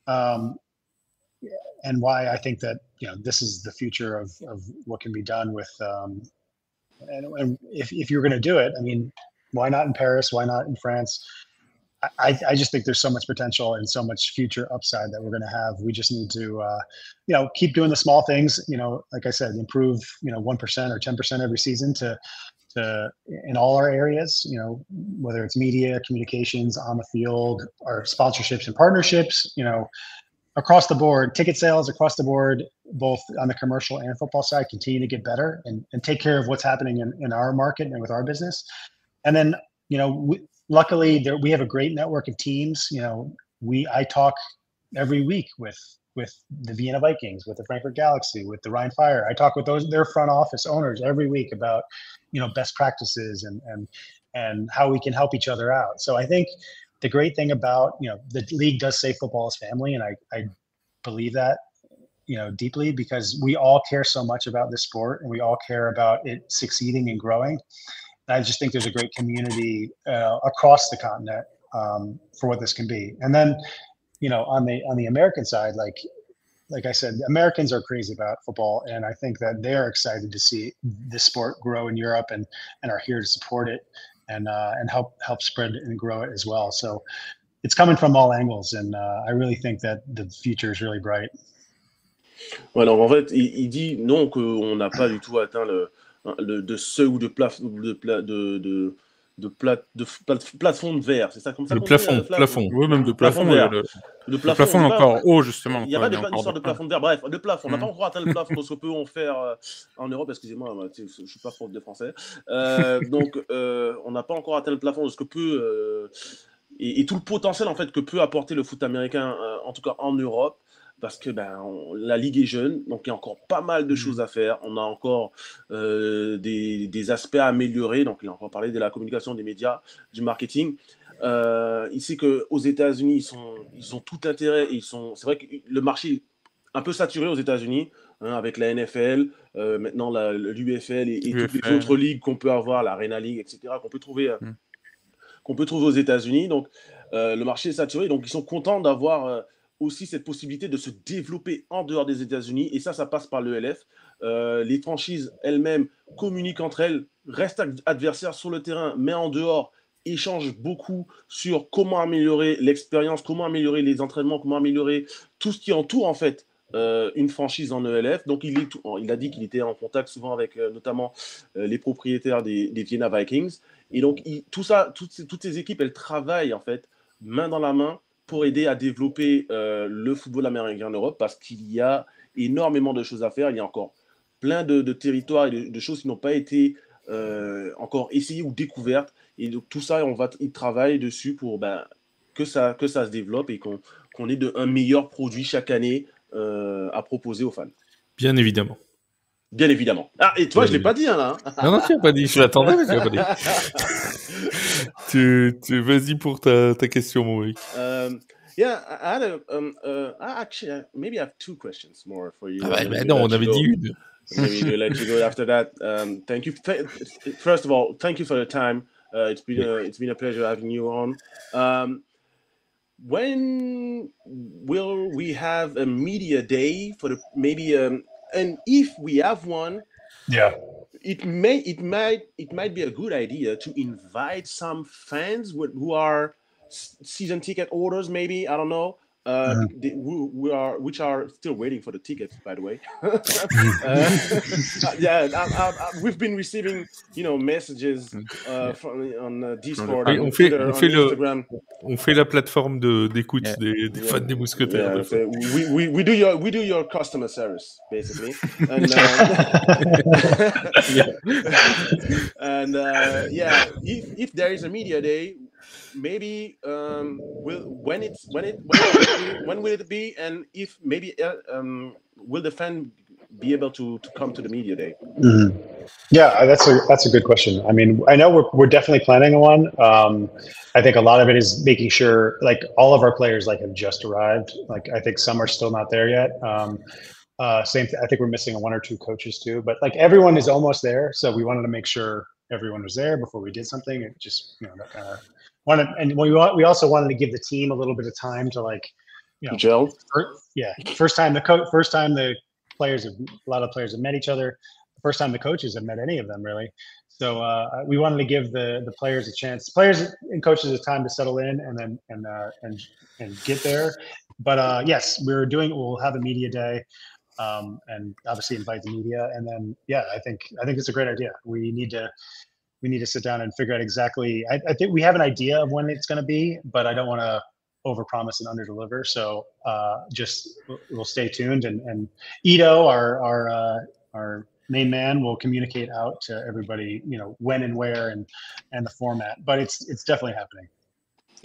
And why I think that, this is the future of what can be done with, and if you're going to do it, I mean, why not in Paris? Why not in France? I just think there's so much potential and so much future upside that we're going to have. We just need to, keep doing the small things, like I said, improve, 1% or 10% every season to in all our areas, whether it's media, communications, on the field, our sponsorships and partnerships, across the board, ticket sales across the board, both on the commercial and football side, continue to get better and take care of what's happening in our market and with our business. And then, luckily we have a great network of teams. I talk every week with the Vienna Vikings, with the Frankfurt Galaxy, with the Rhein Fire. I talk with their front office owners every week about, best practices and how we can help each other out. So I think the great thing about, the league does say football is family. And I believe that, deeply, because we all care so much about this sport and we all care about it succeeding and growing. I just think there's a great community across the continent for what this can be. And then, on the American side, like I said, Americans are crazy about football, and I think that they're excited to see this sport grow in Europe and are here to support it and help spread and grow it as well. So it's coming from all angles, and I really think that the future is really bright. Ouais, donc en fait, il dit non, qu'on n'a pas du tout atteint de seuil ou de plafond de verre, c'est ça comme ça? Le plafond. Oui, même de plafond. Le plafond est encore haut, justement. Il n'y a pas une histoire de plafond de verre. Bref, de plafond. On n'a pas encore atteint le plafond de ce que peut on faire en Europe. Excusez-moi, je ne suis pas prof de français. Donc, on n'a pas encore atteint le plafond de ce que peut et tout le potentiel en fait que peut apporter le foot américain, en tout cas en Europe. Parce que la ligue est jeune, donc il y a encore pas mal de choses à faire. On a encore des aspects à améliorer. Donc, il a encore parlé de la communication, des médias, du marketing. Il sait qu'aux États-Unis, ils ont tout intérêt. C'est vrai que le marché est un peu saturé aux États-Unis, avec la NFL, maintenant l'UFL et toutes les autres ligues qu'on peut avoir, l'Arena League, etc., qu'on peut trouver aux États-Unis. Donc, le marché est saturé. Donc, ils sont contents d'avoir aussi cette possibilité de se développer en dehors des États-Unis, et ça passe par l'ELF. Les franchises elles-mêmes communiquent entre elles, restent adversaires sur le terrain, mais en dehors, échangent beaucoup sur comment améliorer l'expérience, comment améliorer les entraînements, comment améliorer tout ce qui entoure en fait une franchise en ELF. Donc il a dit qu'il était en contact souvent avec notamment les propriétaires des Vienna Vikings, et donc toutes ces équipes, elles travaillent en fait main dans la main pour aider à développer le football américain en Europe, parce qu'il y a énormément de choses à faire. Il y a encore plein de territoires et de choses qui n'ont pas été encore essayées ou découvertes. Et donc tout ça, ils travaillent dessus pour que ça se développe et qu'on ait un meilleur produit chaque année à proposer aux fans. Bien évidemment. Bien évidemment. Ah, et toi, je ne l'ai pas dit, là. Non, tu n'as pas dit. Je l'attendais, mais tu n'as pas dit. Vas-y pour ta question, mon mec. Yeah, I had maybe I have 2 questions more for you. Ah bah non, on avait dit une. Maybe to let you go after that. Thank you. First of all, thank you for the time. It's been a pleasure having you on. When will we have a media day for maybe and if we have one, it might be a good idea to invite some fans who are season ticket holders, maybe, I don't know, which are still waiting for the tickets, by the way. We've been receiving, messages on Discord, on Twitter, on Instagram. On fait la plateforme d'écoute des fans des Mousquetaires. We do your customer service, basically. And if there is a media day, maybe when will it be, and if maybe will the fan be able to come to the media day? Mm-hmm. Yeah, that's a good question. I mean, I know we're definitely planning one. I think a lot of it is making sure, like, all of our players have just arrived. Like, I think some are still not there yet. I think we're missing 1 or 2 coaches too, but everyone is almost there. So we wanted to make sure everyone was there before we did something. It just, that kind of wanted, and we also wanted to give the team a little bit of time to gel. First time the players, a lot of players have met each other. First time the coaches have met any of them, really. So we wanted to give the players a chance, players and coaches a time to settle in and get there. But yes, we'll have a media day, and obviously invite the media. And then I think it's a great idea. We need to sit down and figure out exactly. I think we have an idea of when it's going to be, but I don't want to overpromise and underdeliver. So we'll stay tuned, and Ito, our main man, will communicate out to everybody, when and where and the format. But it's definitely happening.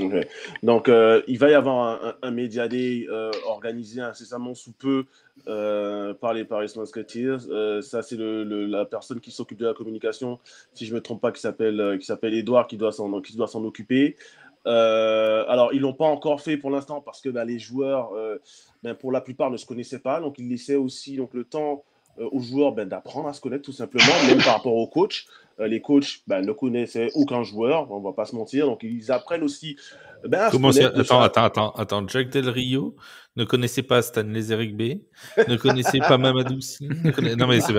Okay. Donc, il va y avoir un Media Day organisé incessamment sous peu par les Paris Musketeers. Ça, c'est la personne qui s'occupe de la communication, si je ne me trompe pas, qui s'appelle Edouard, qui doit s'en occuper. Alors, ils ne l'ont pas encore fait pour l'instant parce que les joueurs, pour la plupart, ne se connaissaient pas. Donc, ils laissaient aussi le temps aux joueurs d'apprendre à se connaître, tout simplement, même par rapport aux coachs. Les coachs ne connaissaient aucun joueur, on ne va pas se mentir. Donc, ils apprennent aussi à se connaître. Attends, Jack Del Rio ne connaissait pas Stanley Zerigbe, ne connaissait pas Mamadou Sy. Non, mais c'est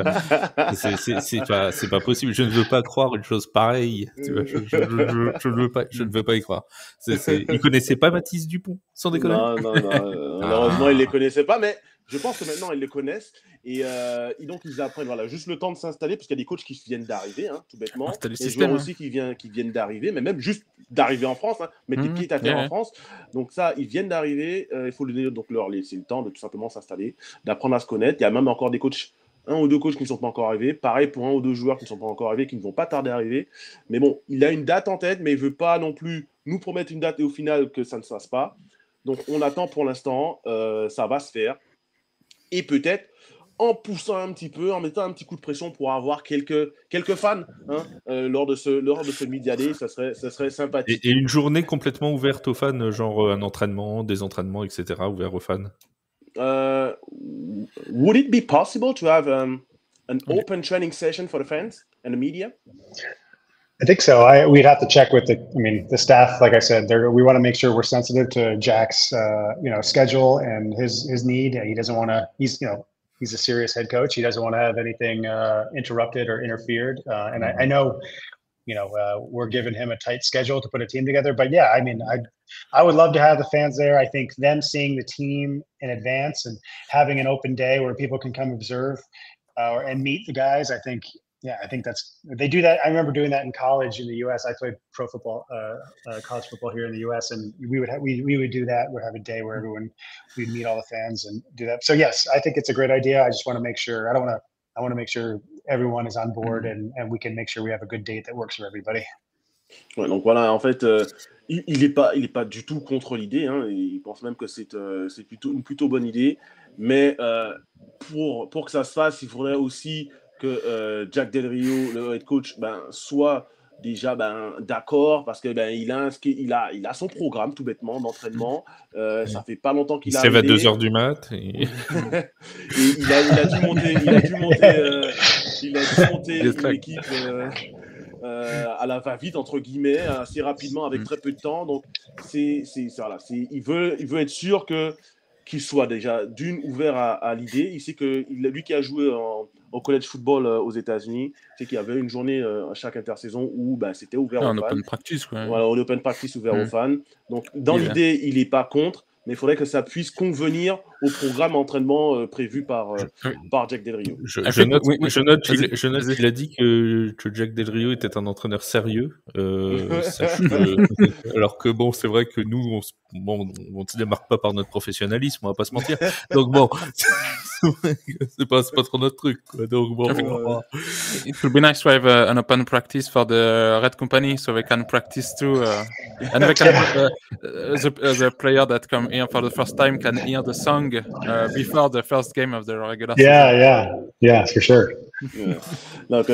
pas possible. Je ne veux pas croire une chose pareille. Tu vois, je ne veux pas y croire. Il ne connaissait pas Mathis Dupont, sans déconner. Non. Malheureusement, il ne les connaissait pas, mais je pense que maintenant, ils les connaissent. Et donc, ils apprennent juste le temps de s'installer, parce qu'il y a des coachs qui viennent d'arriver, tout bêtement. Des joueurs aussi qui viennent d'arriver, mais même juste d'arriver en France, mettre des pieds à terre en France. Donc ça, ils viennent d'arriver. Il faut leur laisser le temps de tout simplement s'installer, d'apprendre à se connaître. Il y a même encore des coachs, 1 ou 2 coachs qui ne sont pas encore arrivés. Pareil pour 1 ou 2 joueurs qui ne sont pas encore arrivés, qui ne vont pas tarder à arriver. Mais bon, il a une date en tête, mais il ne veut pas non plus nous promettre une date et au final que ça ne se fasse pas. Donc on attend pour l'instant, ça va se faire. Et peut-être en poussant un petit peu, en mettant un petit coup de pression pour avoir quelques fans lors de ce Media Day, ça serait sympathique. Et une journée complètement ouverte aux fans, genre un entraînement, des entraînements, etc., ouvert aux fans. Would it be possible to have an open training session for the fans and the media? I think so. We'd have to check with the staff. Like I said, we want to make sure we're sensitive to Jack's, schedule and his need. He doesn't want to. He's a serious head coach. He doesn't want to have anything interrupted or interfered. And I know, we're giving him a tight schedule to put a team together. But yeah, I would love to have the fans there. I think them seeing the team in advance and having an open day where people can come observe and meet the guys. I think they do that. I remember doing that in college in the U.S. I played pro football, college football here in the U.S. and we would do that. We'd have a day where we'd meet all the fans and do that. So yes, I think it's a great idea. I just want to make sure. I want to make sure everyone is on board and we can make sure we have a good date that works for everybody. Ouais, donc voilà, en fait, il est pas du tout contre l'idée. Il pense même que c'est une plutôt bonne idée. Mais pour que ça se fasse, il faudrait aussi que Jack Del Rio, le head coach, soit déjà d'accord parce que il a son programme tout bêtement d'entraînement. Ça fait pas longtemps qu'il Il est se lève à arrivé. 2h du mat. Et... Et il a dû monter une équipe à la va-vite entre guillemets assez rapidement avec très peu de temps. Donc il veut être sûr qu'il soit déjà d'une ouvert à l'idée. Il sait que lui qui a joué au college football aux États-Unis, c'est qu'il y avait une journée à chaque intersaison où c'était ouvert aux fans. Open practice, quoi. Voilà, en open practice ouvert aux fans. Donc dans l'idée, il n'est pas contre, mais il faudrait que ça puisse convenir au programme d'entraînement prévu par Jack Del Rio. Je note qu'il a dit que Jack Del Rio était un entraîneur sérieux. Alors que bon, c'est vrai que nous, on se démarque pas par notre professionnalisme, on va pas se mentir. Donc bon, c'est pas trop notre truc, quoi. Donc bon. It would be nice to have an open practice for the Red Company, so they can practice too, and they can the player that come here for the first time can hear the song before the first game of the regular season. Yeah, for sure. Donc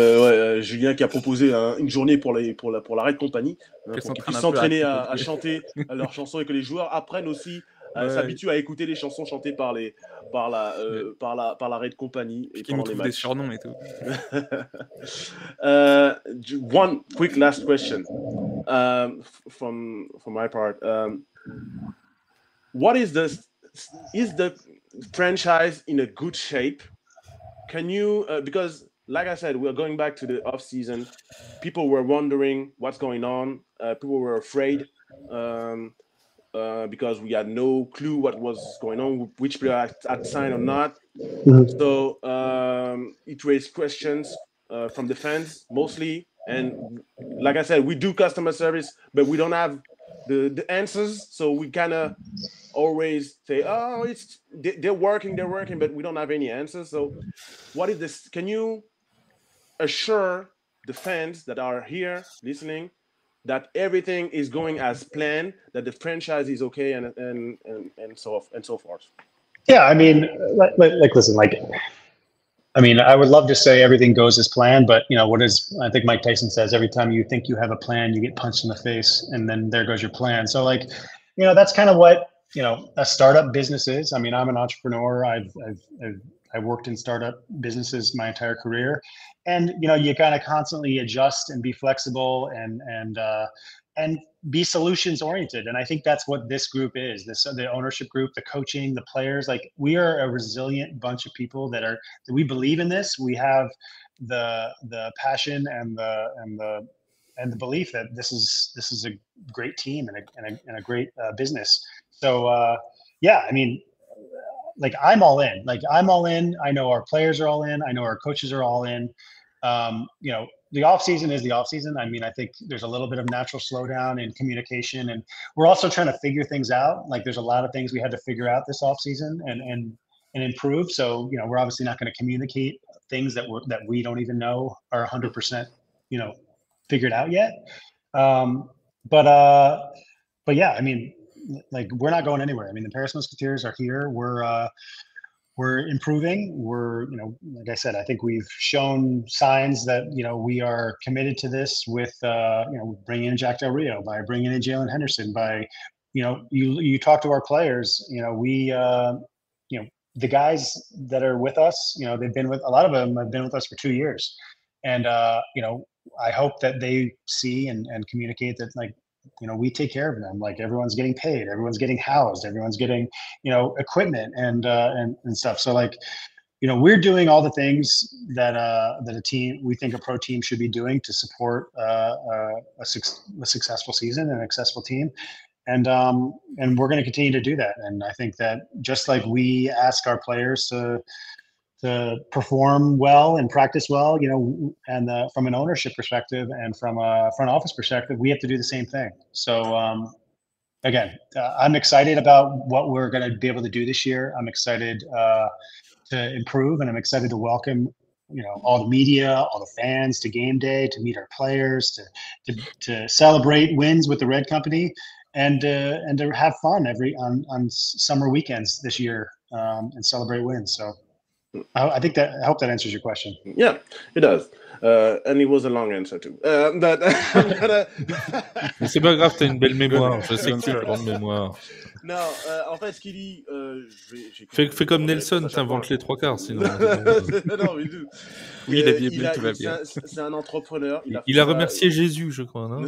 Julien qui a proposé une journée pour la Red Company pour qu'ils puissent s'entraîner à chanter leurs chansons et que les joueurs apprennent aussi s'habituent à écouter les chansons chantées par la Red Company et qui nous trouvent des surnoms et tout. One quick last question from my part. What is the franchise in a good shape? Can you because like I said, we're going back to the off season. People were wondering what's going on. People were afraid because we had no clue what was going on, which player had signed or not. Mm-hmm. So it raised questions from the fans mostly. And like I said, we do customer service, but we don't have the answers. So we kind of always say, oh, they're working, but we don't have any answers. So what is this? Can you assure the fans that are here listening that everything is going as planned, that the franchise is okay, and so forth? Yeah, I mean, listen, I mean, I would love to say everything goes as planned, but I think Mike Tyson says, every time you think you have a plan, you get punched in the face, and then there goes your plan. So that's kind of what a startup business is. I mean, I'm an entrepreneur. I've worked in startup businesses my entire career, and you kind of constantly adjust and be flexible and be solutions oriented. And I think that's what this group is. The ownership group, the coaching, the players. We are a resilient bunch of people that we believe in this. We have the passion and the belief that this is a great team and a great business. So yeah, I mean, I'm all in. I'm all in. I know our players are all in. I know our coaches are all in. The off season is the off season. I mean, I think there's a little bit of natural slowdown in communication, and we're also trying to figure things out. There's a lot of things we had to figure out this off season and improve. So we're obviously not going to communicate things that we don't even know are 100% figured out yet. But yeah, I mean, we're not going anywhere. I mean, the Paris Musketeers are here. We're improving. We're, like I said, I think we've shown signs that, we are committed to this with, bringing in Jack Del Rio, by bringing in Jalen Henderson, by, you talk to our players, the guys that are with us, a lot of them have been with us for 2 years. And, I hope that they see and communicate that, we take care of them. Everyone's getting paid, everyone's getting housed, everyone's getting, equipment and stuff. So we're doing all the things that a team, we think a pro team should be doing to support a successful season and a successful team. And we're going to continue to do that. And I think that just like we ask our players to perform well and practice well, and from an ownership perspective and from a front office perspective, we have to do the same thing. So again, I'm excited about what we're going to be able to do this year. I'm excited to improve, and I'm excited to welcome all the media, all the fans to game day, to meet our players, to celebrate wins with the Red Company, and to have fun on summer weekends this year and celebrate wins. So. I hope that answers your question. Yeah, it does. And it was a long answer too. But Mais c'est pas grave, t'as une belle mémoire. Je sais que tu as Sure. une grande mémoire. non, en fait, ce qu'il dit, Fais comme Nelson, t'inventes les trois quarts, sinon. Non, mais tout. Oui, la Bible, tout va bien. C'est un entrepreneur. Il a remercié Jésus, je crois, non?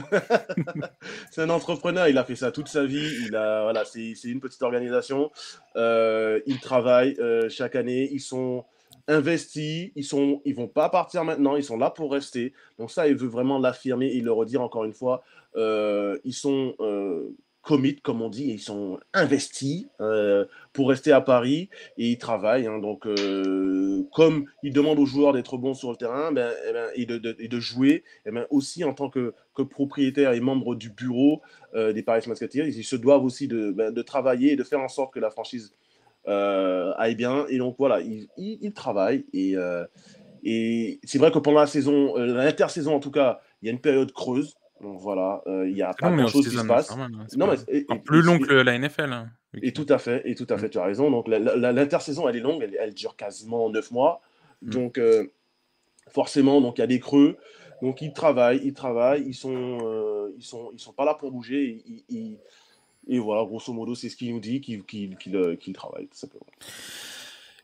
C'est un entrepreneur, il a fait ça toute sa vie. Voilà, c'est une petite organisation. Ils travaillent chaque année. Ils sont investis. Ils vont pas partir maintenant. Ils sont là pour rester. Donc ça, il veut vraiment l'affirmer et le redire encore une fois. Ils sont commit, comme on dit, et ils sont investis pour rester à Paris et ils travaillent. Hein, donc, comme ils demandent aux joueurs d'être bons sur le terrain et de jouer, aussi en tant que propriétaire et membre du bureau des Paris Musketeers, ils se doivent aussi de travailler et de faire en sorte que la franchise aille bien. Et donc, voilà, ils travaillent. Et c'est vrai que pendant la saison, l'intersaison en tout cas, il y a une période creuse. Donc voilà, il n'y a pas grand-chose qui se passe. Non, mais plus long que la NFL. Hein. Et tout à fait, tu as raison. Donc l'intersaison, elle est longue, elle dure quasiment 9 mois. Donc forcément, donc il y a des creux. Donc ils travaillent, ils sont pas là pour bouger. Et voilà, grosso modo, c'est ce qu'il nous dit, qu'il travaille, tout simplement.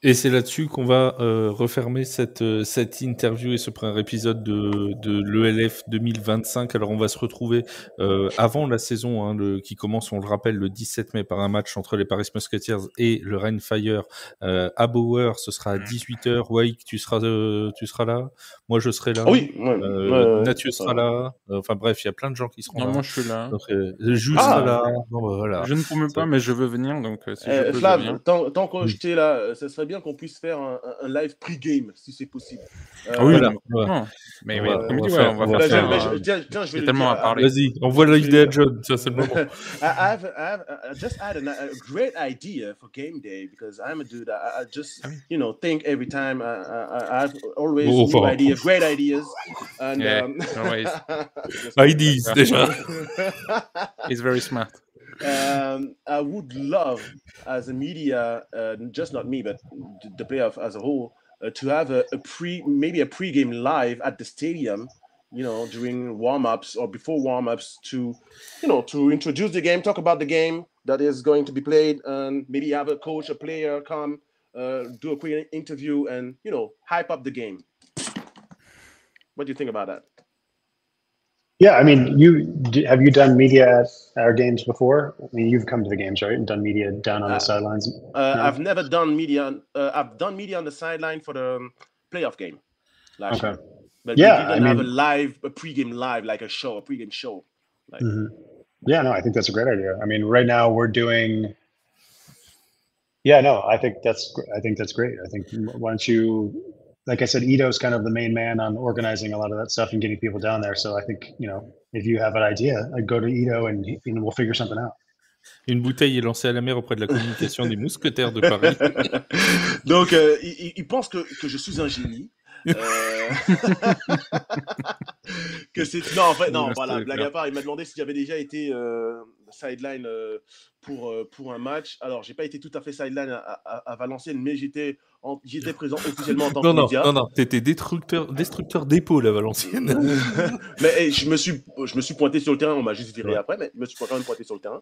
Et c'est là-dessus qu'on va refermer cette interview et ce premier épisode de l'ELF 2025. Alors on va se retrouver avant la saison qui commence, on le rappelle, le 17 mai par un match entre les Paris Musketeers et le Rainfire à Bauer. Ce sera à 18h. Wake, tu seras là. Moi, je serai là. Oui, Nathieu sera là. Enfin bref, il y a plein de gens qui seront là. Moi, je suis là. Donc, Jules sera là. Bon, voilà. Je ne promets pas, mais je veux venir. Donc, si je peux, Flav, je viens. tant que j'étais là, ça serait bien qu'on puisse faire un live pre-game, si c'est possible. Oui, voilà. non. Mais On va on va faire faire ça. Tiens, je vais le tellement à dire. parler. Vas-y, envoie l'idée à John, ça c'est le moment. I just had a great idea for game day because I'm a dude. I just think every time. I've always great ideas. And, Yeah, always. Ideas déjà. He's very smart. I would love, as a media, just not me, but the playoff as a whole, to have maybe a pre-game live at the stadium, during warm-ups or before warm-ups to introduce the game, talk about the game that is going to be played, and maybe have a coach, a player come, do a quick interview, and hype up the game. What do you think about that? Yeah, I mean, have you done media at our games before? I mean, you've come to the games, right, and done media down on the sidelines? No? I've never done media. I've done media on the sideline for the playoff game last year. But we didn't have a pre-game live, like a pre-game show. Yeah, no, I think that's a great idea. I mean, right now we're doing. Yeah, no, I think that's great. I think why don't you, like I said, Ito's kind of the main man on organizing a lot of that stuff and getting people down there. So I think, if you have an idea, I'd go to Ito and we'll figure something out. Une bouteille est lancée à la mer auprès de la communication des Mousquetaires de Paris. Donc, il pense que je suis un génie. Voilà, blague à part, il m'a demandé si j'avais déjà été sideline pour un match. Alors, j'ai pas été tout à fait sideline à Valenciennes, mais j'étais présent officiellement en tant que média. Non, t'étais destructeur d'épaule à Valenciennes. Mais je me suis pointé sur le terrain, on m'a juste viré après, mais je me suis quand même pointé sur le terrain.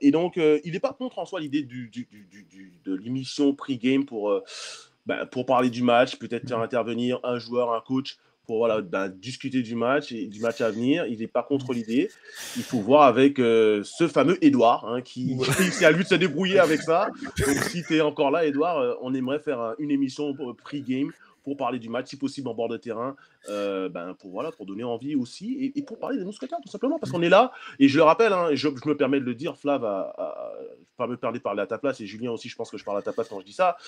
Et donc, il n'est pas contre en soi l'idée de l'émission pre-game pour parler du match, peut-être faire intervenir un joueur, un coach, pour discuter du match et du match à venir. Il n'est pas contre l'idée. Il faut voir avec ce fameux Edouard, c'est à lui de se débrouiller avec ça. Donc si tu es encore là, Edouard, on aimerait faire une émission pre-game pour parler du match, si possible en bord de terrain, pour donner envie aussi, et pour parler des Mousquetaires, tout simplement, parce qu'on est là, et je le rappelle, je me permets de le dire, Flav, pas me permettre de parler à ta place, et Julien aussi, je pense que je parle à ta place quand je dis ça,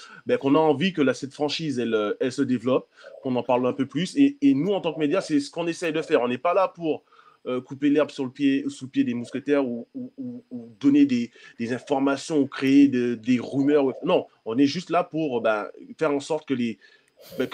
qu'on a envie que cette franchise, elle se développe, qu'on en parle un peu plus, et nous, en tant que médias, c'est ce qu'on essaye de faire. On n'est pas là pour couper l'herbe sous le pied des Mousquetaires ou donner des informations ou créer des rumeurs. Non, on est juste là pour faire en sorte que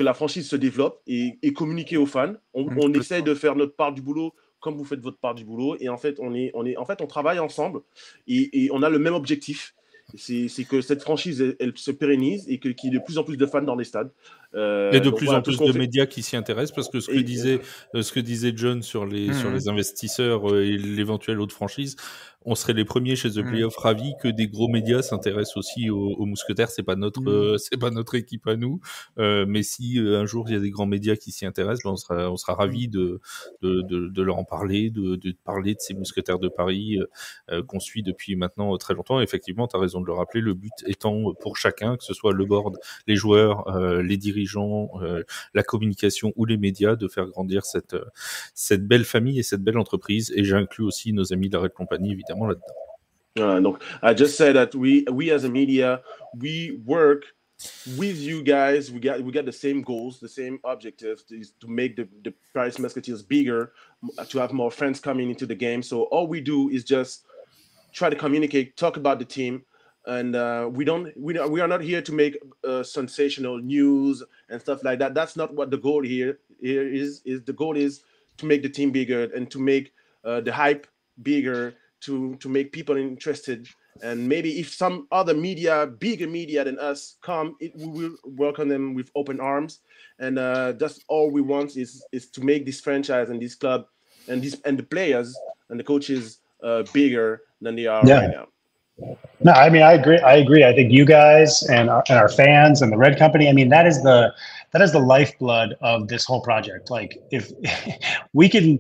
la franchise se développe et communiquer aux fans. On essaie de faire notre part du boulot comme vous faites votre part du boulot. Et en fait, on travaille ensemble et on a le même objectif. c'est que cette franchise, elle se pérennise et qu'il y ait de plus en plus de fans dans les stades. Et de plus en plus de médias qui s'y intéressent, parce que ce que disait John sur les investisseurs et l'éventuelle autre franchise, on serait les premiers chez The Playoff ravis que des gros médias s'intéressent aussi aux Mousquetaires. C'est pas notre équipe à nous, mais si un jour il y a des grands médias qui s'y intéressent, on sera ravis de leur en parler, de parler de ces Mousquetaires de Paris qu'on suit depuis maintenant très longtemps. Et effectivement, tu as raison de le rappeler, le but étant pour chacun, que ce soit le board, les joueurs, les dirigeants, la communication ou les médias, de faire grandir cette belle famille et cette belle entreprise. Et j'inclus aussi nos amis de la Red Company évidemment là-dedans. Donc, I just said that we as a media, we work with you guys. We got the same goals, the same objectives, to make the Paris Musketeers bigger, to have more fans coming into the game. So all we do is just try to communicate, talk about the team. And we are not here to make sensational news and stuff like that. That's not what the goal here is. The goal is to make the team bigger and to make the hype bigger, to make people interested. And maybe if some other media, bigger media than us, come, we will welcome them with open arms. And that's all we want is to make this franchise and this club and the players and the coaches bigger than they are right now. No, I mean, I agree. I think you guys and our fans and the Red Company, I mean, that is the lifeblood of this whole project. Like, if we can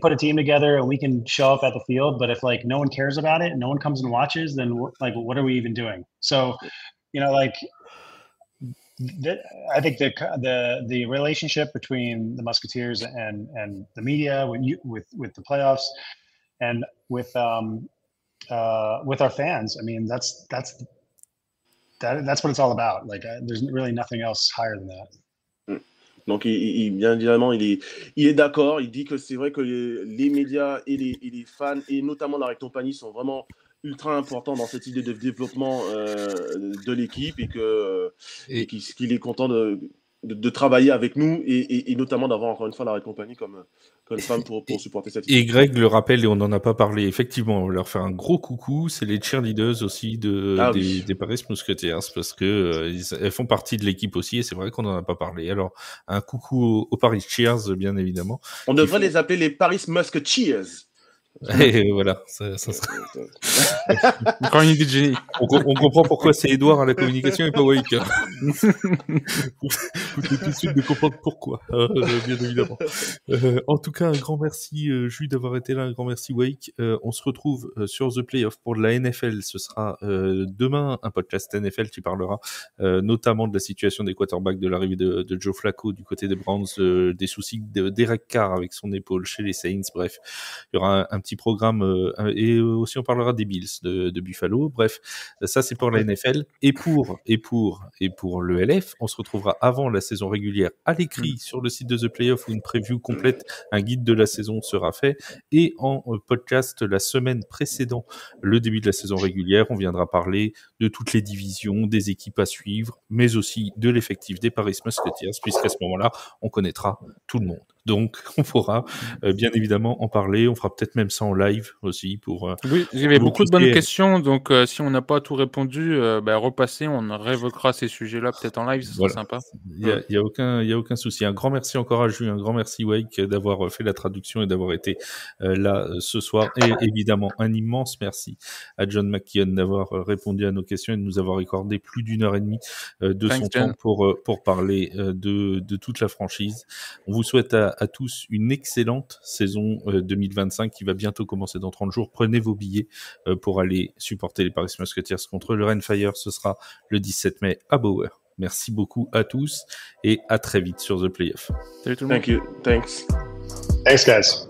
put a team together and we can show up at the field, but if like no one cares about it, no one comes and watches, then like, what are we even doing? So, like, I think the relationship between the Musketeers and the media, with the playoffs, and with our fans, I mean, that's what it's all about. Like, there's really nothing else higher than that. Donc, bien évidemment, il est d'accord. Il dit que c'est vrai que les médias et les fans, et notamment la Red Company, sont vraiment ultra importants dans cette idée de développement de l'équipe, et qu'il est content de travailler avec nous et notamment d'avoir encore une fois la Red Company comme femme pour supporter cette équipe. Et Greg le rappelle, et on n'en a pas parlé, effectivement, on va leur faire un gros coucou. C'est les cheerleaders aussi des Paris Musketeers, parce que elles font partie de l'équipe aussi, et c'est vrai qu'on n'en a pas parlé. Alors, un coucou aux Paris Cheers, bien évidemment. On devrait les appeler les Paris Musketeers. Et voilà, ça serait... Encore une idée de génie. On comprend pourquoi c'est Edouard à la communication et pas Wake. Vous pouvez tout de suite de comprendre pourquoi, bien évidemment. En tout cas, un grand merci Jules d'avoir été là, un grand merci Wake. On se retrouve sur The Playoff pour la NFL. Ce sera demain un podcast NFL qui parlera notamment de la situation des quarterbacks, de l'arrivée de Joe Flacco du côté des Browns, des soucis d'Derek Carr avec son épaule chez les Saints. Bref, il y aura un petit programme et aussi on parlera des Bills de Buffalo. Bref, ça c'est pour la NFL et pour le LF. On se retrouvera avant la saison régulière à l'écrit sur le site de The Playoff, où une preview complète, un guide de la saison sera fait, et en podcast la semaine précédant le début de la saison régulière, on viendra parler de toutes les divisions, des équipes à suivre, mais aussi de l'effectif des Paris Musketeers, puisqu'à ce moment-là, on connaîtra tout le monde. Donc, on pourra bien évidemment en parler. On fera peut-être même ça en live aussi pour. Oui, il y avait beaucoup de bonnes questions. Donc, si on n'a pas tout répondu, repassez. On révoquera ces sujets-là peut-être en live. Ce sera sympa. Il y a aucun souci. Un grand merci encore à Jules, un grand merci Wake d'avoir fait la traduction et d'avoir été là ce soir. Et évidemment, un immense merci à John McKeon d'avoir répondu à nos questions et de nous avoir accordé plus d'1h30 de son temps pour parler de toute la franchise. On vous souhaite à tous une excellente saison 2025 qui va bientôt commencer dans 30 jours. Prenez vos billets pour aller supporter les Paris Musketeers contre le Renfire. Ce sera le 17 mai à Bauer. Merci beaucoup à tous et à très vite sur The Playoff. Salut tout le monde. Thank you. Thanks. Thanks, guys.